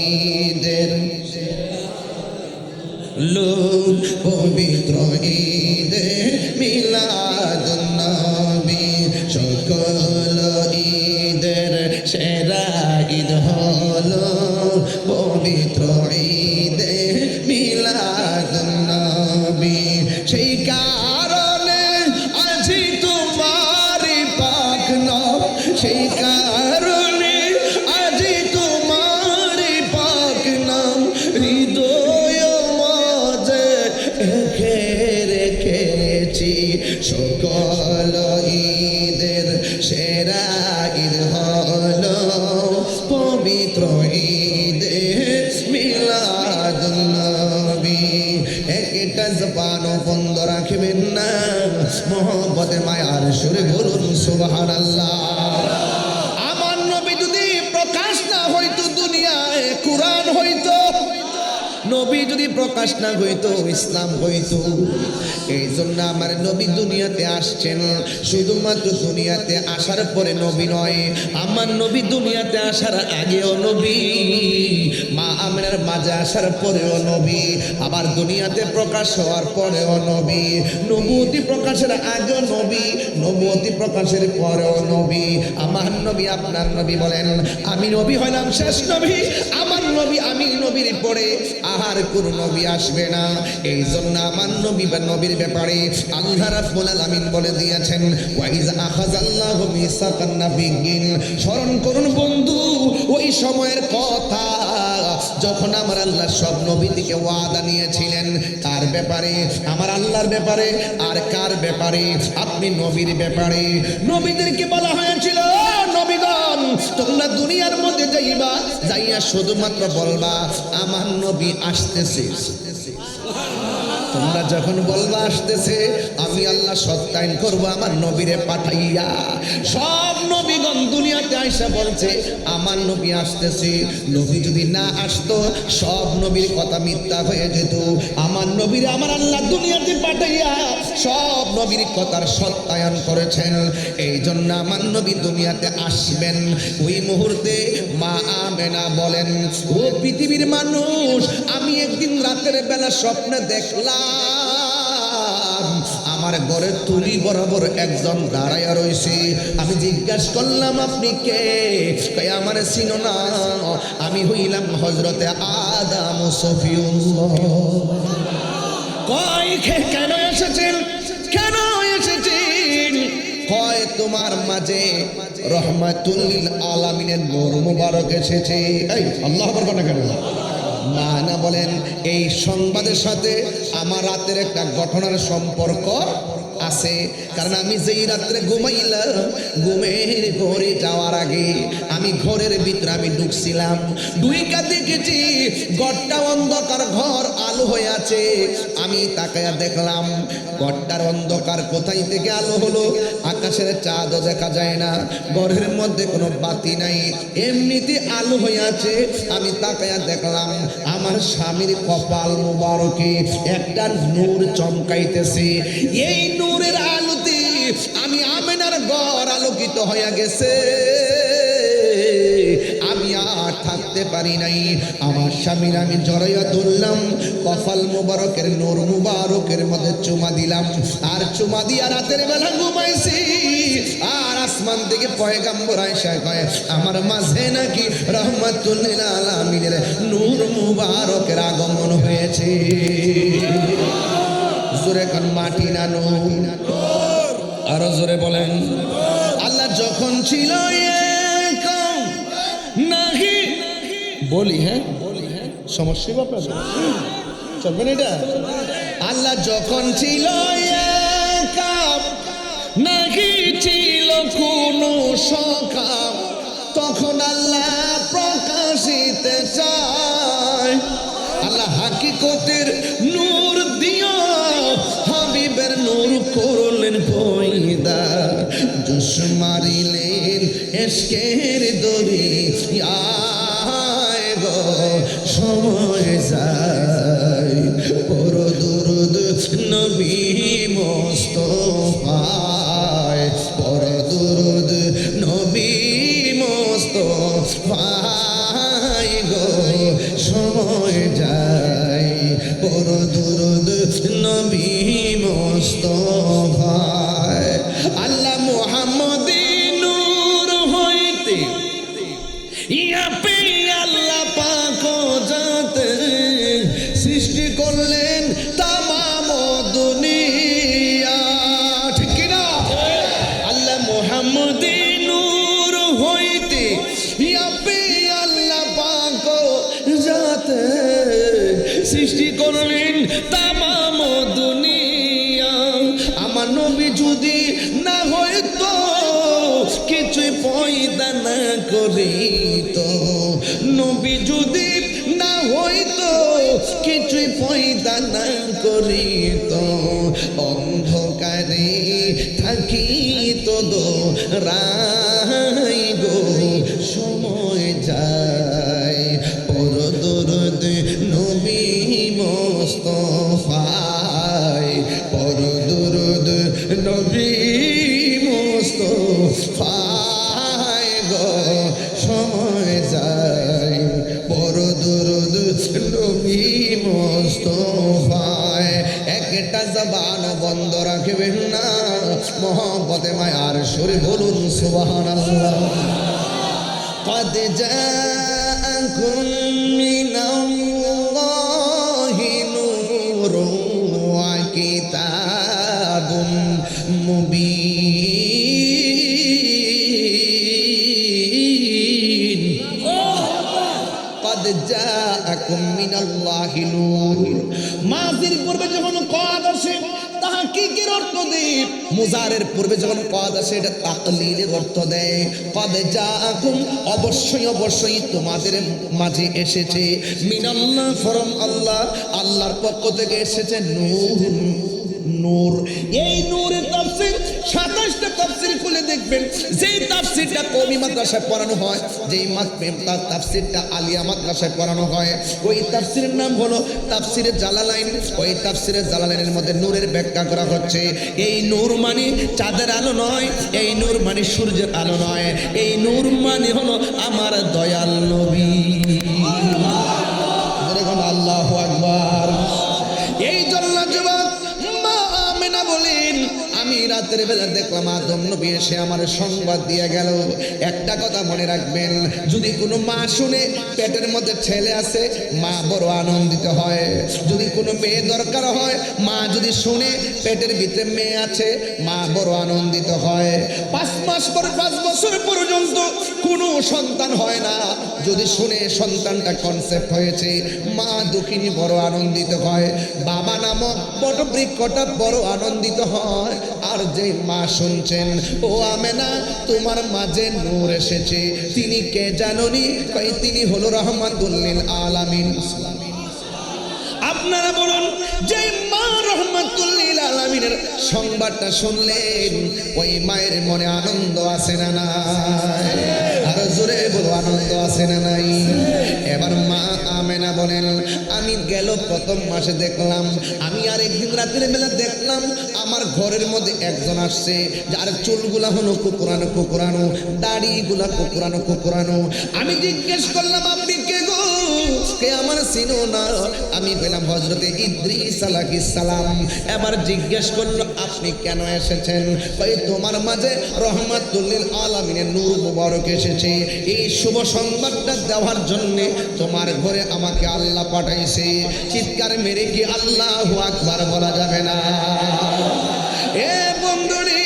ঈদের লোক পবিত্র ঈদে মিলাদুন নবী। সকল ঈদের সেরা ঈদ হলো পবিত্র ঈদে মিলাদুন নবী। সেই কারণে আজি তোমার পাক নাম, সেই কারণে আজি তোমার পাক নাম হৃদয় মাঝে একে রেখেছি। সকল ঈদের সেরা ঈদ হলো পবিত্র ঈদে মিলাদুন নবী। একটা জবানও বন্ধ রাখবেন না, মোহব্বতে মায়ার সুরে বলুন সুবহানাল্লাহ। আমার নবী যদি প্রকাশ না হইতো দুনিয়ায় কুরআন হইতো, নবী যদি প্রকাশ না হইতো ইসলাম হইতো। এই জন্য আমার নবী দুনিয়াতে আসছেন, শুধুমাত্র দুনিয়াতে আসার পরে নবী নয়, আমার নবী দুনিয়াতে আসার আগেও নবী, মা আমিনার মাঝে আসার পরেও নবী, আবার দুনিয়াতে প্রকাশ হওয়ার পরেও নবী, নবুয়তি প্রকাশের আগেও নবী, নবুয়তি প্রকাশের পরেও নবী। আমার নবী আপনার নবী বলেন, আমি নবী হইলাম শেষ নবী, আমার নবী আমি নবীর পরে আর কোন নবী আসবে না। এই জন্য আমার নবী বা নবীর ব্যাপারে আল্লাহ রাব্বুল আলামিন বলে দিয়েছেন, ওয়া ইজ আখাযাল্লাহু মিসাকান নাবিয়্যিন। স্মরণ করুন বন্ধু ওই সময়ের কথা যখন আমার আল্লাহ সব নবীদেরকে ওয়াদা নিয়েছিলেন। কার ব্যাপারে? আমার আল্লাহর ব্যাপারে। আর কার ব্যাপারে? আপনি নবীর ব্যাপারে। নবীদেরকে বলা হয়েছিল, নবীগণ তোমরা দুনিয়ার মধ্যে যাইবা, যাইয়া শুধুমাত্র বলবা আমার নবী আসতেছে। তোমরা যখন বলবা আসতেছে, আমি আল্লাহ সত্যায়ন করব আমার নবীরে পাঠাইয়া। সব নবীগণ দুনিয়াতে আইসা বলছে আমার নবী আসতেছে। নবী যদি না আসতো সব নবীর কথা মিথ্যা হয়ে যেত। আমার নবীরে আমার আল্লাহ দুনিয়াতে পাঠাইয়া সব নবীর কথার সত্যায়ন করেছেন। এই জন্য আমার নবী দুনিয়াতে আসবেন। ওই মুহূর্তে মা আমেনা বলেন, ও পৃথিবীর মানুষ, আমি একদিন রাতের বেলা স্বপ্নে দেখলাম আমার ঘরের তুলি বরাবর একজন দাঁড়াইয়া রয়েছে। আমি জিজ্ঞাসা করলাম আপনি কে? কই আমারে চিনো না, আমি হইলাম হযরতে আদম সফিউল্লাহ। কয় কেন এসেছেন, কেন এসেছেন? কয় তোমার মাঝে রহমাতুল লিল আলামিনের নূর মুবারক এসেছে। এই আল্লাহু আকবার কেন? না বলেন এই সংবাদের সাথে আমার রাতের একটা ঘটনার সম্পর্ক আছে। কারণ আমি যেই রাত্রে ঘুমাইলাম, ঘুমের ঘরে যাওয়ার আগে আমি ঘরের ভিতরে আমি ঢুকছিলাম, ঢুইকা দেখেছি ঘরটা অন্ধকার, ঘর আলো হয়ে আছে। আমি তাকায়া দেখলাম ঘরটার অন্ধকার, কোথায় থেকে আলো হলো? আকাশের চাঁদও দেখা যায় না, ঘরের মধ্যে কোনো বাতি নাই, এমনিতে আলো হয়ে আছে। আমি তাকায়া দেখলাম আমার স্বামীর কপাল মুবারকে একটা নূর চমকাইতেছে। এই নূরের আলোতে আমি আমেনার ঘর আলোকিত হয়ে গেছে। আমি আর থাকতে পারি নাই, আমার স্বামীর আমি জড়াইয়া ধরলাম, কপাল মুবারকের নূর মুবারকের মধ্যে চুমা দিলাম, আর চুমা দিয়া রাতের বেলা ঘুমাইছি। আর আসমান থেকে পয়গাম্বর আয়েশা কয় আমার মাঝে নাকি রহমাতুল লিল আলামিনের নূর মুবারকের আগমন হয়েছে। জোরে কোন মাটি না নূর? আরো জোরে বলেন। আল্লাহ যখন ছিল নাহি বলি, হ্যাঁ সমস্যা আপনার চলবেন এটা। আল্লাহ যখন ছিল নাহি ছিল কোনো সখা, তখন আল্লাহ প্রকাশিতে চায়। আল্লাহ হাকিকতের নূর দিও, হাবিবের নূর করলেন পয়দা, জোশ মারিলেন এশকের দরিয়ায় গো সময় যায়। পর দুরুদ নবী মুস্তাফায়, পর দুরুদ নবী মুস্তাফায় গো সময় যায়। পর দুরুদ নবী মুস্তাফায়। আল্লাহ মুহাম্মদী নূর হইতে ইয়া পে আল্লাহ পাক জাতে সৃষ্টি করলেন তামাম দুনিয়া। ঠিক কি না? আল্লাহ মুহাম্মদী নূর হইতে ইয়া পে আল্লাহ পাক জাতে সৃষ্টি করলেন তামাম দুনিয়া। আমার নবী যদি না হইতো, কিছুই পয়দা না করিতো, নবী যদি না হইতো, কিছুই পয়দা না করিতো, অন্ধকারে থাকিত দোরাই গো সময় যায়। পর দুরুদ নবী মুস্তাফায়, পর দুরুদ নবী মুস্তাফায় গো সময় যায়। পর দুরুদ নবী মুস্তাফায়। একটা জবান বন্ধ রাখবেন না, মহব্বতে মায়ার সুরে বলুন সুবহানাল্লাহ। قد جاءكم من الله نور وكتاب مبين قد جاءكم من الله نور। মাজির পূর্বে যখন কদ আসে তাহা তাহকিকের অর্থ দেয়, মুজারের পূর্বে যখন কদ আসে এটা তাকলিলের অর্থ দেয়। কদ জাআকুম, অবশ্যই অবশ্যই তোমাদের মাঝে এসেছে, মিনাল্লাহ, ফরম আল্লাহ, আল্লাহর পক্ষ থেকে এসেছে নূর, নূর। এই নূরের তাফসীর 27টা তাফসীর খুলে দেখবেন, যেই তাফসীরটা কওমি মাদ্রাসায় পড়ানো হয়, যেই তাফসীরটা আলিয়া মাদ্রাসায় পড়ানো হয়, ওই তাফসীরের নাম হলো তাফসীরে জালালাইন। ওই তাফসীরে জালালাইনের মধ্যে নূরের ব্যাখ্যা করা হচ্ছে, এই নূর মানে চাঁদের আলো নয়, এই নূর মানে সূর্যের আলো নয়, এই নূর মানে হলো আমার দয়াল নবী। দেখুন, আল্লাহু আকবার। এই জন্য যুবক মা আমেনা বলেন, আমি রাতের বেলা দেখলাম আদম নবী এসে আমার সংবাদ দিয়ে গেল। একটা কথা মনে রাখবেন, যদি কোনো মা শুনে পেটের মধ্যে ছেলে আছে, মা বড় আনন্দিত হয়। যদি কোনো মেয়ে দরকার হয়, মা যদি শুনে পেটের ভিতরে মেয়ে আছে, মা বড় আনন্দিত হয়। 5 মাস পর 5 বছর পর্যন্ত কোনো সন্তান হয় না, যদি শুনে সন্তানটা কনসেপ্ট হয়েছে, মা দুঃখিনী বড় আনন্দিত হয়। বাবা নামক বটবৃক্ষটা বড় আনন্দিত হয়। আর যে মা শুনছেন, ও আমেনা, তোমার মাঝে নূর এসেছে, তিনি কে জানোনি? কই, তিনি হলো রহমাতুল লিল আলামিন। আপনারা বলুন, যে মা রহমাতুল লিল আলামিনের সংবাদটা শুনলেন, ওই মায়ের মনে আনন্দ আছে না নাই? আর জোরে বলো, আনন্দ আছে না নাই? এবার মা আমেনা বলেন, আমি গেল প্রথম মাসে দেখলাম, আমি আর একদিন রাতের বেলা দেখলাম আমার ঘরের মধ্যে একজন আসছে, যার চুলগুলা হলো কুকুরানো কুকুরানো, দাড়িগুলা কুকুরানো কুকুরানো। আমি জিজ্ঞেস করলাম, আপনি কে গো? কে আমার চিনো না? আমি পেলাম হযরতে ইদ্রিস আলাইহিস সালাম। এবার জিজ্ঞেস করলো, আপনি কেন এসেছেন? কই, তোমার মাঝে রহমাতুল লিল আলামিনের নূর মুবারক এসেছে, এই শুভ সংবাদটা দেওয়ার জন্য তোমার ঘরে আমাকে আল্লাহ পাঠাইছে। চিৎকার মেরে কি আল্লাহু আকবার বলা যাবে না? এ বন্ধুরে,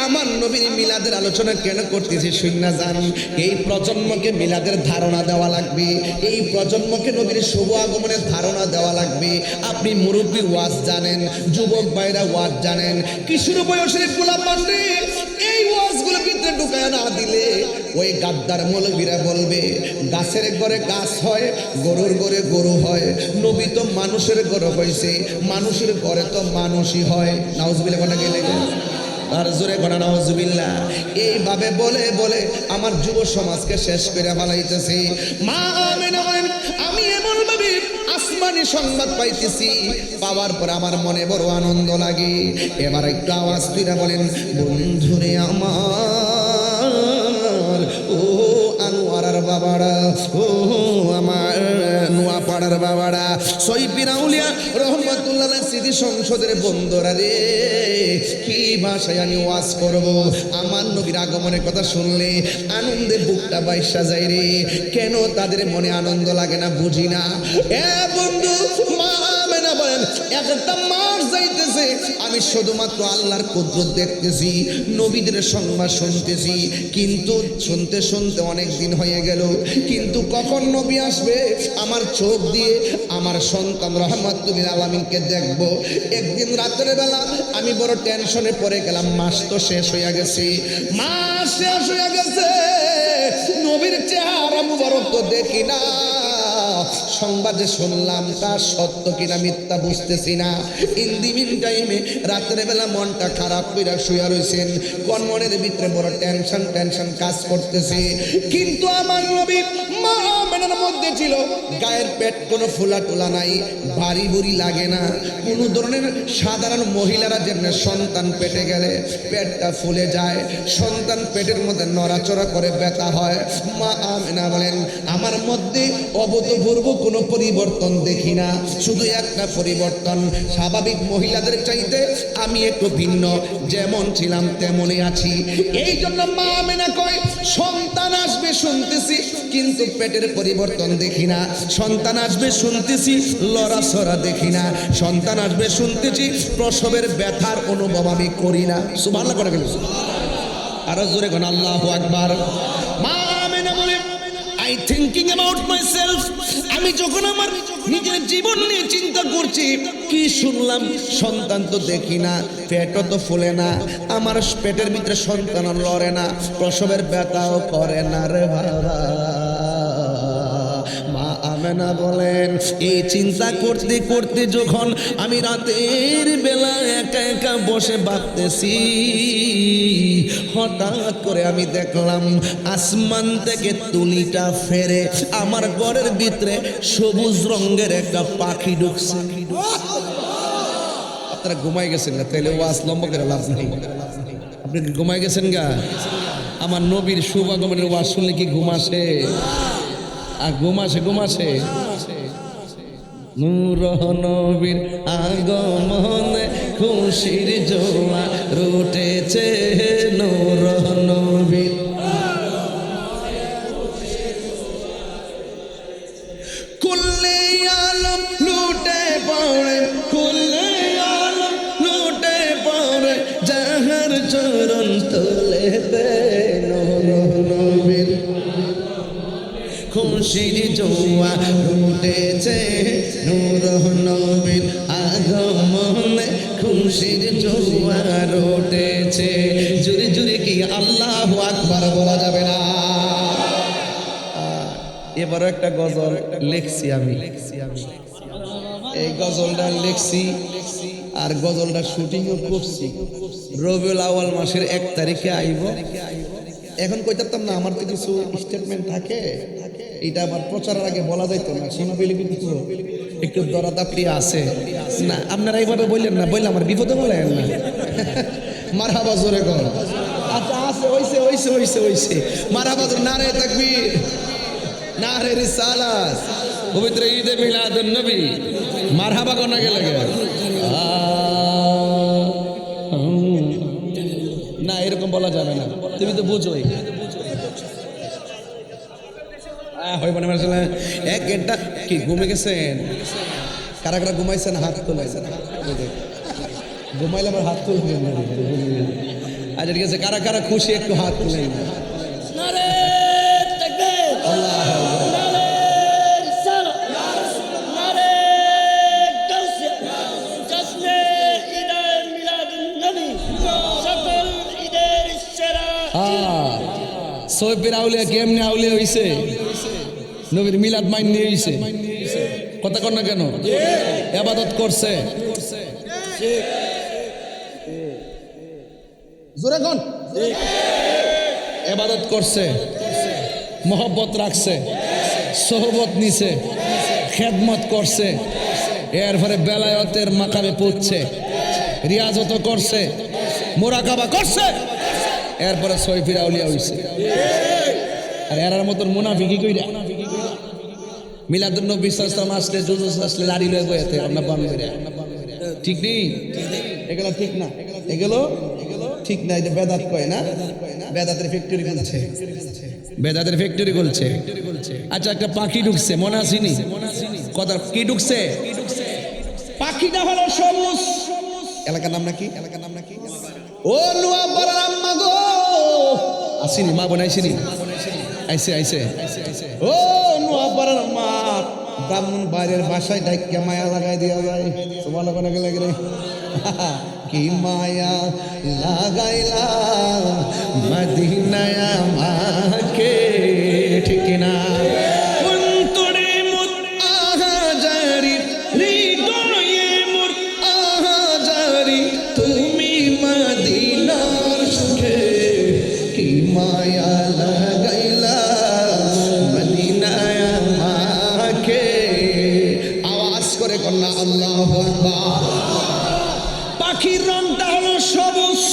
আমার নবীর মিলাদের আলোচনা কেন করতেছি শুননা যান। এই প্রজন্মকে মিলাদের ধারণা দেওয়া লাগবে, এই প্রজন্মকে নবীর শুভ আগমনের ধারণা দেওয়া লাগবে। আপনি মুরব্বী ওয়াজ জানেন, যুবক ভাইরা ওয়াজ জানেন, কিশোর বয়সের গোলাপ পান্ডে এই ওয়াজগুলো ভিতরে ঢুকায় না দিলে ওই গাদ্দার মৌলবীরা বলবে, গাছের ঘরে গাছ হয়, গরুর ঘরে গরু হয়, নবী তো মানুষের ঘরে হয়েছে, মানুষের ঘরে তো মানুষই হয়। নাউজুবিল্লাহ কোনা গেলে আর জোরে কোনা নাউজুবিল্লাহ। এইভাবে বলে বলে আমার যুব সমাজকে শেষ করে ফেলাইতেছে। মা আমেনা বলেন, আমি এমন ভাবে আসমানি সংবাদ পাইতেছি, পাওয়ার পর আমার মনে বড় আনন্দ লাগে। এবার একটু আওয়াজ দিয়ে বলেন, বন্ধুরে আমার, ও আনোয়ারার বাবারা, ও আমার নোয়াপাড়ার বাবারা, সৈয়দ আউলিয়া রহমাতুল্লাহ স্মৃতি সংসদের বন্ধুরা রে, কি ভাষায় আমি ওয়াজ করব? আমার নবীর আগমনের কথা শুনলে আনন্দে বুকটা বাইসা যায় রে। কেন তাদের মনে আনন্দ লাগে না বুঝি না। এ বন্ধু, মা আমেনা বলেন, একটা মাস যাইতেছে, আমি শুধুমাত্র আল্লাহর কুদরত দেখতেছি, নবীদের সংবাদ শুনতেছি, কিন্তু শুনতে শুনতে অনেক দিন হয়ে গেল, কিন্তু কখন নবী আসবে আমার চোখ দিয়ে আমার সন্তান রহমাতুল লিল আলামিনকে দেখব। একদিন রাতের বেলা আমি বড় টেনশনে পড়ে গেলাম, মাস তো শেষ হয়ে গেছে, মাস শেষ হয়ে গেছে, নবীর চেহারা মুবারক তো দেখি না। সংবাদে শুনলাম, তার সত্য কিনা মিথ্যা বুঝতেছি না। ইন দি মিন টাইমে রাতের বেলা মনটা খারাপ কইরা শুয়ে রইছেন, কোন মনের ভিতরে বড় টেনশন টেনশন কাজ করতেছে। কিন্তু আমার নবী মা আমেনার মধ্যে ছিল গায়ের পেট কোনো ফুলা টুলা নাই, ভারী বুড়ি লাগে না। কোনো ধরনের সাধারণ মহিলারা যেমন সন্তান পেটে গেলে পেটটা ফুলে যায়, সন্তান পেটের মধ্যে নড়াচড়া করে ব্যথা হয়, মা আমেনা বলেন আমার মধ্যে অভূতপূর্ব কোনো পরিবর্তন দেখি না। শুধু একটা পরিবর্তন, স্বাভাবিক মহিলাদের চাইতে আমি একটু ভিন্ন, যেমন ছিলাম তেমনই আছি। এই জন্য মা আমেনা কয়, সন্তান আসবে শুনতেছি, কিন্তু পেটের পরিবর্তন দেখি না। সন্তান আসবে শুনতেছি, লড়াছড়া দেখি না। সন্তান আসবে শুনতেছি, প্রসবের ব্যথার অনুভব আমি করি না। সুবহানাল্লাহ করে গেল, আরো জোরে কোন আল্লাহু আকবার। মা আমেনা বলে, আই থিঙ্কিং অ্যাবাউট মাইসেলফ, আমি যখন আমার নিজের জীবন নিয়ে চিন্তা করছি, কি শুনলাম, সন্তান তো দেখি না, পেটও তো ফুলে না, আমার পেটের ভিতরে সন্তান লড়ে না, প্রসবের ব্যথাও করে না রে বাবা। মা আমেনা বলেন, এই চিন্তা করতে করতে যখন আমি রাতের বেলা একা একা বসে ভাবতেছি, হঠাৎ করে আমি দেখলাম আসমান থেকে তুলিটা ফেরে আমার ঘরের ভিতরে সবুজ রঙের একটা পাখি ঢুকছে। আপনারা ঘুমাই গেছেন না, তাইলে ওয়াজ লম্বা করে লাভ নেই। আপনি কি ঘুমাই গেছেন গা? আমার নবীর শুভাগমনের ওয়াজ শুনলে কি ঘুম আসে? আর ঘুম আসে। নূর নবীর আগমনে খুশির জোয়ার উঠেছে, নূর নবীর কুল্লে আলম লুটে পড়ে, কুল্লে আলম লুটে পড়ে, যাহার চরণ তলে দে, নূর নবীর খুশির জোয়ার উঠেছে, নূর নবীর আগমনে খুশির জোয়ার উঠেছে। জুরে জুরে কি আল্লাহু আকবার বলা যাবে না? এবারও একটা গজল লিখছি আমি, এই গজলটা লিখছি আর গজলটা শুটিংও করছি। রবিউল আউয়াল মাসের 1 তারিখে আইব। এখন কইতাম না, আমার তো কিছু স্টেটমেন্ট থাকে, এটা আমার প্রচারের আগে বলা যাইতো না, শোনাবিলি কিন্তু একটু দরাদাপড়ি আছে না। আপনারা এইভাবে বললেন না, বললে আমার বিপদে বলেন না। মারহাবা জোরে কর। আচ্ছা আছে, হইছে হইছে হইছে হইছে। মারহাবা জোরে, নারে তাকবীর, নারে রিসালাত, পবিত্র ঈদে মিলাদুন নবী। মারহাবা কোনা গেলে না, এরকম বলা যাবে না, তুমি তো বুঝোই। হইব না আসলে একটা কি ঘুমে গেছেন? কারা কারা ঘুমাইছেন হাত তোলাইছেন? ঘুমাইলে আবার হাত তুলবেন না। আচ্ছা ঠিক আছে, কারা কারা খুশি একটু হাত তুলেন। সৈফের আউলিয়া কেমনে আউলিয়া হইছে? নবীর মিলাদ মাইনে হইছে। কথা কর না কেন? ইবাদত করছে, জোরে কোন ইবাদত করছে, মহব্বত রাখছে, সোহবত নিছে, খেদমত করছে, এরপরে বেলায়েতের মাকামে পৌঁছছে, রিয়াজত করছে, মুরাকাবা করছে, এরপরে সৈফির আউলিয়া হইছে। আর এরার মতন মুনাফিকি কইরা মিলাদুন নবী সাল্লাল্লাহু আলাইহি ওয়াসাল্লাম আসলে জুজুস আসলে লাড়ি লয়ে বইতে আমরা বান করে, ঠিক নেই? এগুলো ঠিক না, এগুলো ঠিক না। এটা বেদাত কয় না, বেদাতের ফ্যাক্টরি খুলছে, বেদাতের ফ্যাক্টরি খুলছে। আচ্ছা একটা পাখি ঢুকছে, মনে আসেনি? কথা কি ঢুকছে? পাখিটা হলো সবুজ। এলাকার নাম নাকি? এলাকার নাম নাকি? ও নোয়াপাড়ার আম্মা গো, আসিনি? মা বোন আইসিনি? আইসে আইসে। ও নোয়াপাড়ার মা, ব্রাহ্মণ বাইরের বাসায় ডাইকা মায়া লাগাই দিয়া যায়। তোমার কোন লাগে রে? কি মায়া লাগাইলা মদিনায় আমাকে, ঠিক না? অন্তরে মোর আহাজারি, হৃদয়ে মোর আহাজারি, তুমি মদিনার সুখে কি মায়া লাগাইলা মদিনায় আমাকে। আওয়াজ করে কন্যা আল্লাহু আকবার। পাখির রংটা হলো সবুজ।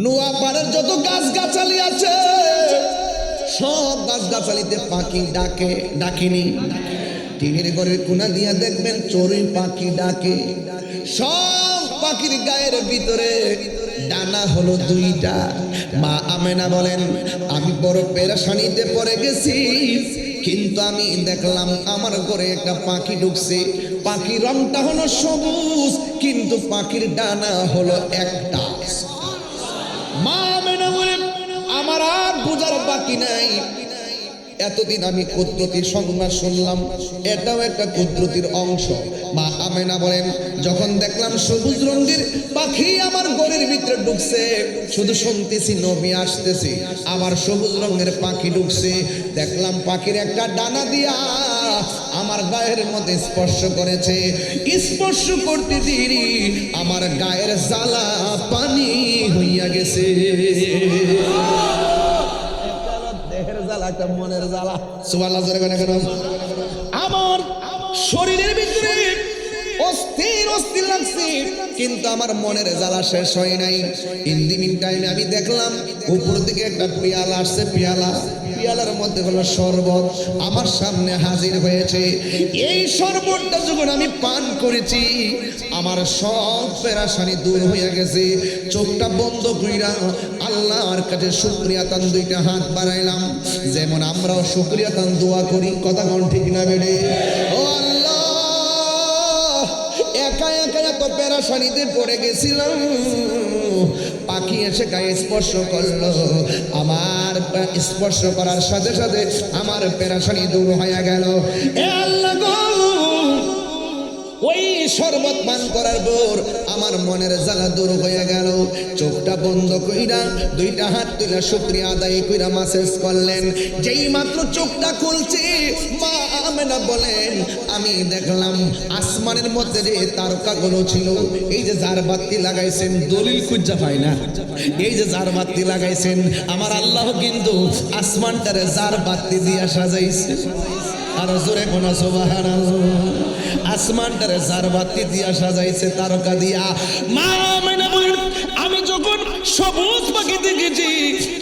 নোয়াপাড়ার যত গাছ গাছালি আছে সব গাছ গাছালিতে পাখি ডাকে, ডাকিনি? টিনের ঘরের কোনা দিয়া দেখবেন চড়ুই পাখি ডাকে। সব পাখির গায়ের ভিতরে ডানা হলো 2টা। মা আমেনা বলেন, আমি বড় পেরেশানিতে পড়ে গেছি, কিন্তু আমি দেখলাম আমার ঘরে একটা পাখি ঢুকছে। পাখির রংটা হলো সবুজ, কিন্তু পাখির ডানা হলো একটা। মা আমেনা বলেন, আমার আর বোঝার বাকি নাই, এতদিন আমি কুদরতির সংবাদ শুনলাম, এটাও একটা কুদরতির অংশ। মা আমেনা বলেন, যখন দেখলাম সবুজ রঙের পাখি আমার ঘরের ভিতরে ঢুকছে, শুধু শুনতেছি নবী আসতেছে, আবার সবুজ রঙের পাখি ঢুকছে, দেখলাম পাখির একটা ডানা দিয়া আমার গায়ের মধ্যে স্পর্শ করেছে। স্পর্শ করতে দেরি আমার গায়ের জ্বালা পানি হইয়া গেছে। দেহের জ্বালা, একটা মনের জ্বালা। সুবহানাল্লাহ জোরে বলেন কেন? আমার শরীরের ভিতরে অস্থির অস্থির লাগছে, কিন্তু আমার মনের জ্বালা শেষ হয় নাই। ইন দি মিন টাইমে আমি দেখলাম উপর দিকে একটা পেয়ালা আসছে, পেয়ালার মধ্যে হলো শরবত আমার সামনে হাজির হয়েছে। এই শরবতটা যখন আমি পান করেছি, আমার সব পেরেশানি দূর হয়ে গেছে। চোখটা বন্ধ কইরা আল্লাহর কাছে শুকরিয়া তান দুইটা হাত বাড়াইলাম, যেমন আমরাও শুকরিয়া তান দোয়া করি। কথা কোন ঠিক না বেড়ে? ও আল্লাহ, একা একা এত পেরেশানিতে পড়ে গেছিলাম, পাখি এসে গায়ে স্পর্শ করলো, আমার স্পর্শ করার সাথে সাথে আমার পেরেশানি দূর হয়ে গেল। এ আল্লাহ গো, ওই শরবত পান করার পর আমার মনের জ্বালা দূর হয়ে গেল। চোখটা বন্ধ কইরা দুইটা হাত তুলে শুকরিয়া আদায় কইরা মাসেজ করলেন। যেই মাত্র চোখটা খুলছে, মা আমেনা বলেন, আমি দেখলাম আসমানের মধ্যে যে তারকাগুলো ছিল, এই যে জারবাতি লাগাইছেন, দলিল খুঁজা পায় না, এই যে জারবাতি লাগাইছেন, আমার আল্লাহ কিন্তু আসমানটারে জারবাতি দিয়া সাজাইছে। আর জোরে কোন সুবহানাল্লাহ। আসমানটারে জারবাতি দিয়া সাজাইছে, তারকা দিয়া। মা আমেনা বলেন, আমি যখন সবুজ পাখি দেখেছি,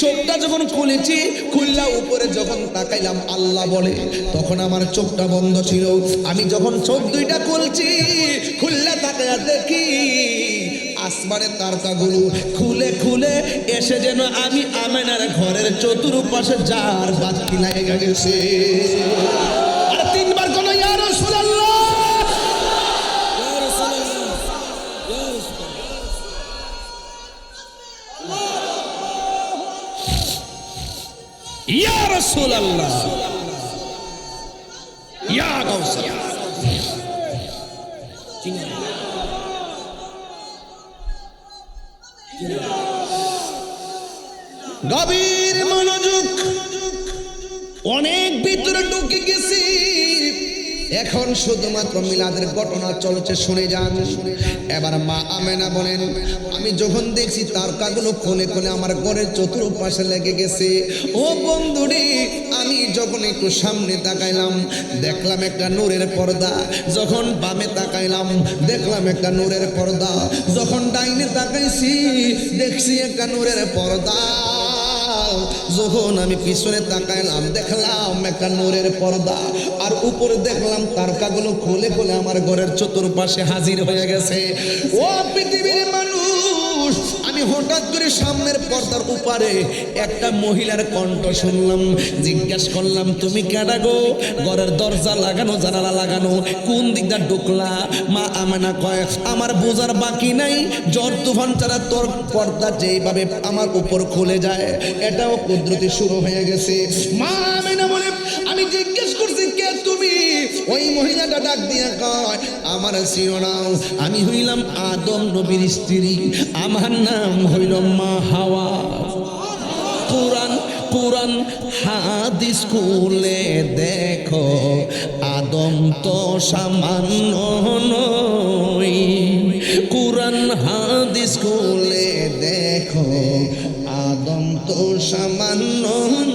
চোখটা যখন খুলেছি, খুললা উপরে যখন তাকাইলাম, আল্লাহ বলে, তখন আমার চোখটা বন্ধ ছিল। আমি যখন চোখ দুইটা খুলছি, খুললা তাকায়া দেখি আসমানের তারকাগুলো খুলে খুলে এসে যেন আমি আমেনার ঘরের চতুর্পাশে যার বাতি লাগা গেছে। আর তিনবার কোন ইয়া রাসূলুল্লাহ, ইয়া রাসূলুল্লাহ, ইয়া গাউসা। গভীর মনোযোগ, অনেক ভিতরে ঢুকে গেছি। এখন শুধুমাত্র মিলাদের ঘটনা চলছে, শুনে যান। এবার মা আমেনা বলেন, আমি যখন দেখছি তারকাগুলো কোলে কোলে আমার ঘরের চতুর্পাশে লেগে গেছে, ও বন্ধুরে, আমি যখন একটু সামনে তাকাইলাম, দেখলাম একটা নূরের পর্দা। যখন বামে তাকাইলাম, দেখলাম একটা নূরের পর্দা। যখন ডাইনে তাকাইছি, দেখছি একটা নূরের পর্দা। যখন আমি পিছনে তাকাইলাম, দেখলাম একটা নূরের পর্দা। আর উপরে দেখলাম তারকাগুলো খুলে খুলে আমার ঘরের চতুর্পাশে হাজির হয়ে গেছে। ও পৃথিবীর মানুষ, আমি হঠাৎ করে সামনের পর্দার উপরে একটা মহিলার কণ্ঠ শুনলাম। জিজ্ঞাসা করলাম, তুমি কেডা গো? ঘরের দরজা লাগানো, জানালা লাগানো, কোন দিকটা ঢুকলা? মা আমেনা কয়, আমার বোঝার বাকি নাই, ঝড় তুফান ছাড়া তোর পর্দা যেইভাবে আমার উপর খুলে যায়, এটাও কুদরতি শুরু হয়ে গেছে। মা আমেনা বলে, আমি জিজ্ঞেস করছি, কে তুমি? ওই মহিলাটা ডাক দিয়া কয়, আমার শিরোনাম, আমি হইলাম আদম নবীর স্ত্রী, আমার নাম হইল মা হাওয়া। কুরআন হাদিস খুলে দেখো, আদম তো সামান্য নয়। কুরআন হাদিস খুলে দেখো, আদম তো সামান্য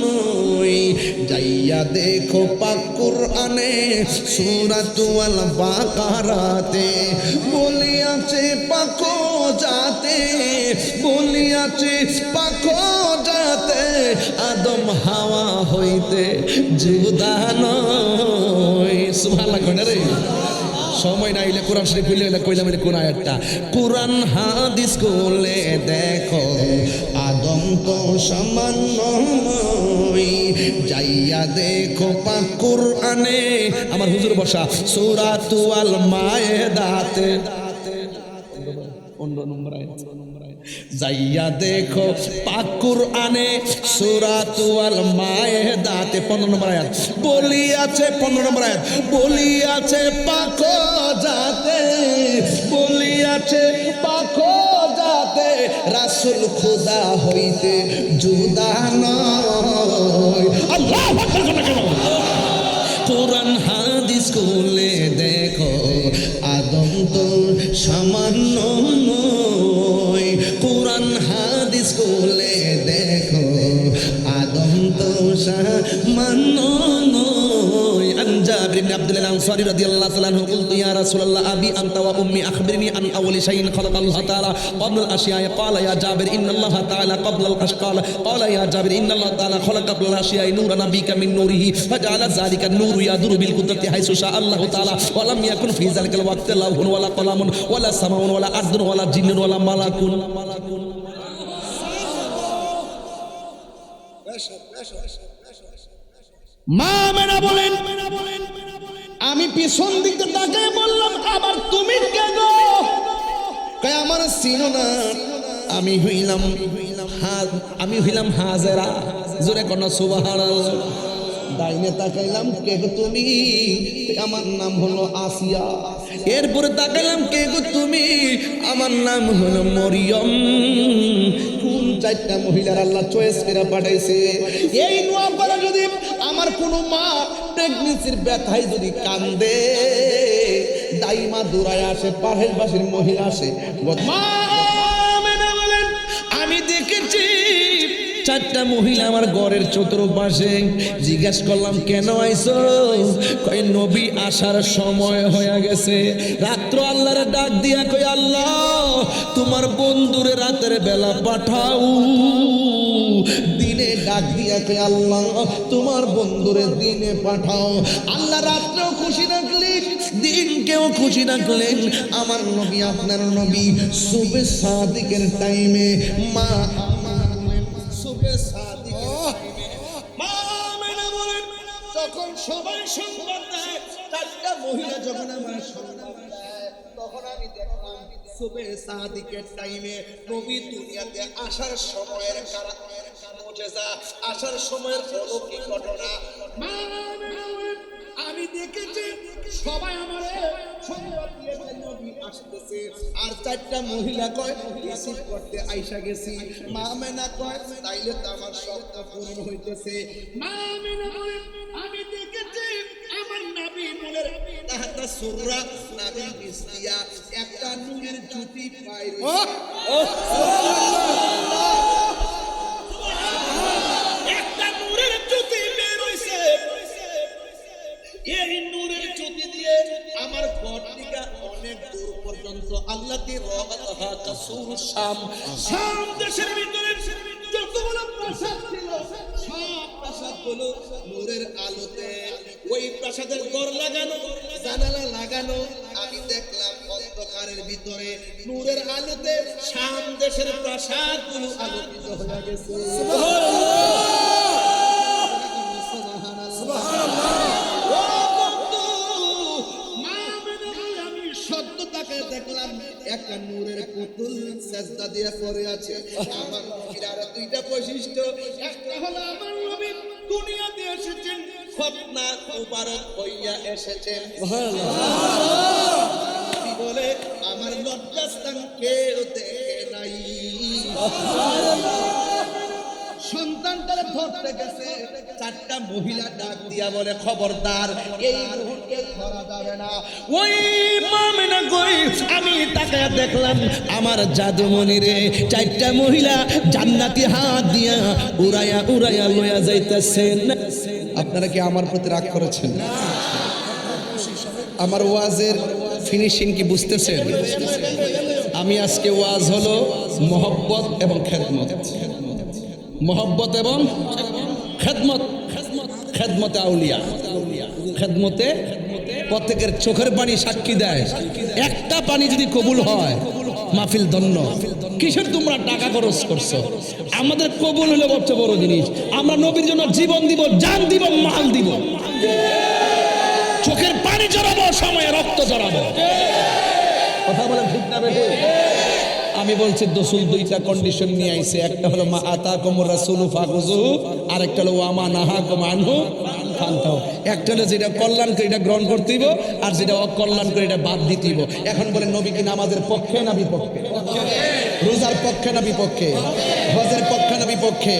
নয়। যাইয়া দেখো পাক কুরআনে সূরাতুল বাকারাতে বলিয়াছে পাক জাতে, বলিয়াছে পাক জাতে, আদম হাওয়া হইতে জুদা নয়। সুবহানাল্লাহ কইনা রে, সময় না হইলে কোরআন শরীফ খুললে কইলাম কোন আয়াতটা। কুরআন হাদিস খুলে দেখো, আদম তো সামান্য নয়। যাইয়া দেখো পাক কুরআনে, আমার হুজুর বসা, সূরাতুল মায়েদাতে 15 নম্বর আয়াত। যাইয়া দেখো পাক কুরআনে সূরাতুল মায়েদাতে 15 নম্বর আয়াত বলিয়াছে, 15 নম্বর আয়াত বলিয়াছে পাক যাতে, বলিয়াছে পাক যাতে রাসূল খোদা হইতে জুদা নয়। আল্লাহু আকবার। কোরআন হাদিস খুলে দেখো আদম তো সামান্য নয়, কোরআন হাদিস খুলে দেখো আদম তো সামান্য নয়। আন জাবির ইবনে আব্দুল্লাহ আল-আনসারী রাদিয়াল্লাহু তাআলা আনহু قلت يا رسول الله ابي انت وامي اخبرني عن اول شيء خلق الله تعالى قبل الاشياء قال يا جابر ان الله تعالى قبل الاشقال قال يا جابر ان الله تعالى خلق قبل الاشياء نور نبيك من نوره فجعل ذلك النور يدور بالقدرة حيث شاء الله تعالى ولم يكن في ذلك الوقت لوح ولا قلم ولا سماء ولا ارض ولا جن ولا ملك। মা মেনা বলেন আমি পিছন দিকে তাকায় বললাম আবার তুমি কে গো? কয় আমার চিনো না, আমি হইলাম হাজেরা। জোরে কোন সুবহানাল্লাহ। ডাইনে তাকাইলাম কে গো তুমি? আমার নাম হলো আসিয়া। এরপরে তাকাইলাম কে গো তুমি? আমার নাম হলো মরিয়ম। কোন চারটা মহিলার আল্লাহ চয়েস করে পাঠাইছে? এই নোয়াপাড়া যদি আমার কোনো মা প্রেগনেন্সির ব্যথায় যদি কান্দে, দাইমা দৌড়ায় আসে, পাশের পাশের মহিলা আসে, মা মেনা বলেন আমি দেখেছি চারটা মহিলা আমার ঘরের চতুর্পাশে। জিজ্ঞাসা করলাম কেন আইছো? কই নবী আসার সময় হয়ে গেছে। রাত্র আল্লাহরে ডাক দিয়া কই আল্লাহ তোমার বন্ধুরে রাতের বেলা পাঠাও। দিনে ডাক দিয়া কই আল্লাহ তোমার বন্ধুরে দিনে পাঠাও। আল্লাহ রাত্রেও খুশি রাখলেন, দিনকেও খুশি রাখলেন। আমার নবী আপনার নবী সুবে সাদিকের টাইমে মা তখন সবাই সংবাদ দেয়, চারটা মহিলা যখন আমার সংবাদ দেয় তখন আমি দেখলাম সুবে সাদিকের টাইমে নবী দুনিয়াতে আসার সময়ের মুজিজা, আসার সময়ের অলৌকিক ঘটনা আমি দেখেছি। সবাই আমারে সংবাদ দিয়েছে নবী আসতেছে, আর চারটা মহিলা কয় রিসিভ করতে আইসা গেছি। মা মেনা কয় তাইলে তো আমার স্বপ্ন পূরণ হইতেছে। মা মেনা বলে আমি দেখেছি আমার নবী বলের তাহাতা সূরা নবী মিসলিয়া একটা নূরের জুতি পায়। একটা নূরের জুতি বের হইছে। এই নূরের জ্যোতি দিয়ে আমার ঘর থেকে অনেক দূর পর্যন্ত আল্লাহকে রাহমাতহা কাসুর শাম দেশের ভিতরে যতগুলো প্রাসাদ ছিল সব প্রাসাদগুলো নূরের আলোতে, ওই প্রাসাদের ঘর লাগানো, জানালা লাগানো। আমি দেখলাম অন্ধকারের ভিতরে নূরের আলোতে শাম দেশের প্রাসাদগুলো আলোকিত হয়ে গেছে। দেখলাম একটা নূরের পুতুল সেজদা দিয়ে পড়ে আছে। আমার নবীর আর দুইটা বৈশিষ্ট্য, একটা হলো আমার নবী দুনিয়াতে এসেছেন খতনা মুবারক হইয়া এসেছেন। সুবহানাল্লাহ। বলে আমার লজ্জাস্থান কেউ দেখে নাই। সন্তানটারে ধরতে গেছে, চারটা মহিলা ডাক দিয়া বলে খবরদার এই মুহূর্তে ধরা যাবে না। ওই মামিনা কই আমি তাকায়া দেখলাম আমার জাদুমণি রে চারটা মহিলা জান্নাতি হাত দিয়া উড়াইয়া উড়াইয়া লইয়া যাইতেছেন। আপনারা কি আমার প্রতি রাগ করেছেন? আমার ওয়াজের ফিনিশিং কি বুঝতেছেন? আমি আজকে ওয়াজ হলো মহব্বত এবং খেদমত, মহব্বত এবং খেদমত, খেদমতে আউলিয়া, খেদমতে প্রত্যেকের চোখের পানি সাক্ষী দেয়। একটা পানি যদি কবুল হয় মাহফিল ধন্য। কিসের তোমরা টাকা খরচ করছো? আমাদের কবুল হলো সবচেয়ে বড় জিনিস। আমরা নবীর জন্য জীবন দিব, জান দিব, মাল দিব, চোখের পানি জড়াবো, সময়ে রক্ত জড়াবো। কথা বলেন ঠিক না বেঠিক? আমি বলছি রসুল দুইটা কন্ডিশন নিয়ে আইছে, একটা হলো মা আতাকুম রাসূলু ফাখুযুহু, আর একটা হলো ওয়া মা নাহাকুম আনহু ফান্তাহু। একটা হলো যেটা কল্যাণকর এটা গ্রহণ করতে হইব, আর যেটা অকল্যাণকর এটা বাদ দিতে হইব। এখন বলেন নবী কি নামাজের পক্ষে না বিপক্ষে? রোজার পক্ষে না বিপক্ষে? হজের পক্ষে না বিপক্ষে?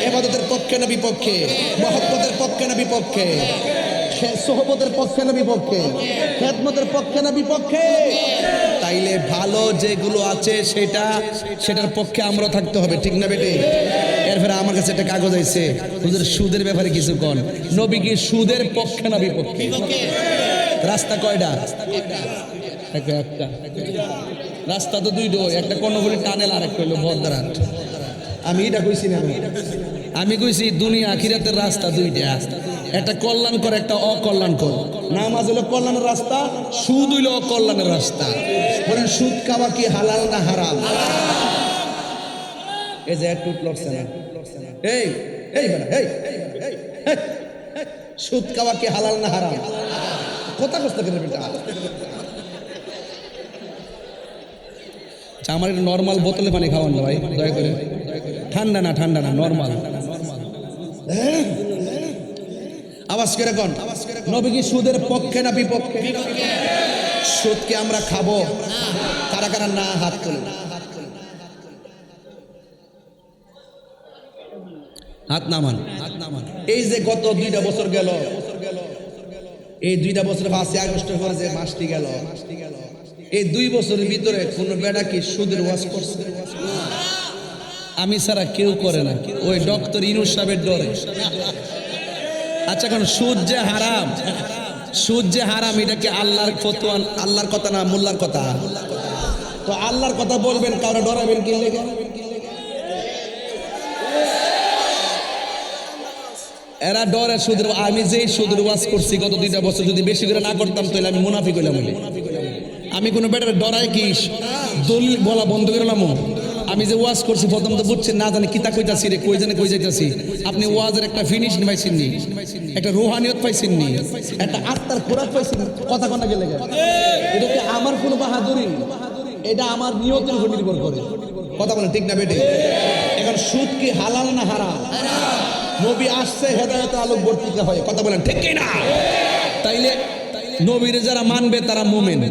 ইবাদতের পক্ষে না বিপক্ষে? মহব্বতের পক্ষে না বিপক্ষে? সোহবতের পক্ষে না বিপক্ষে? খেদমতের পক্ষে না বিপক্ষে? তাইলে ভালো যেগুলো আছে সেটার পক্ষে আমরা থাকতে হবে, ঠিক না বেটে? এরপরে আমার কাছে একটা কাগজ আইছে, হুজুর সুদের ব্যাপারে কিছু কোন। নবী কি সুদের পক্ষে না বিপক্ষে? রাস্তা কয়টা? একটা রাস্তা তো দুইটা, একটা কর্ণফুলী টানেল আর একটা হলো বদ্রাট। আমি এটা কইছি না, আমি কইছি দুনিয়া আখিরাতের রাস্তা দুইটা, একটা কল্যাণকর একটা অকল্যাণকর। নামাজ হলো কল্যাণের রাস্তা, সুদ হইলো অকল্যাণের রাস্তা। বলেন সুদ খাওয়া কি হালাল না হারাম? এই যে টুট লড়ছে না, এই এই বেটা, এই সুদ খাওয়া কি হালাল না হারাম? কথা কষ্ট করে বেটা। আমার একটা নর্মাল বোতলে পানি খাওয়ান না ভাই, দয়া করে। ঠান্ডা না নর্মাল। আওয়াজ করে কোন নবী কি সুদের পক্ষে না বিপক্ষে? সুদকে আমরা খাবো? কারা কারা না হাত তুলে? হাত নামান। এই যে গত 2টা বছর গেল, এই 2টা বছর 5 আগস্টের পরে যে মাসটি গেল, এই 2 বছরের ভিতরে কোন বেটা কি সুদের ওয়াজ করছে? আমি ছাড়া কেউ করে না, ওই ডক্টর ইনুস সাহেবের ডরে। আচ্ছা, এখন সুদ যে হারাম, সুদ যে হারাম, এটা কি আল্লাহর ফতোয়া, আল্লাহর কথা না মোল্লার কথা? তো আল্লাহর কথা বলবেন, কাউরে ডরাবেন কি লেগে? এরা ডরে সুদের। আমি যেই সুদের ওয়াজ করছি গত 2টা বছর, যদি বেশি করে না করতাম তাহলে আমি মুনাফিক হইলাম। আমি কোনো বেটার ডরাই কি দলিল বলা বন্ধ করলাম? আমি যে ওয়াজ করছি প্রথম তো বুঝছেন না, জানি কিতা কইতাছি রে, কই জানে কই যাইতাছি। আপনি ওয়াজের একটা ফিনিশিং পাইছেন নি, একটা রুহানিয়ত পাইছেন নি, একটা আত্মার খোরাক পাইছেন? কথা কোনা গেলে এটা কি আমার কোনো বাহাদুরি? এটা আমার নিয়তের উপর নির্ভর করে। কথা বলেন ঠিক না বেটে? এখন সুদ কি হালাল না হারাম? নবী আসছে হেদায়েতের আলোক বর্তিকা হয়। কথা বলেন ঠিক কি না? তাইলে নবীরে যারা মানবে তারা মুমিন,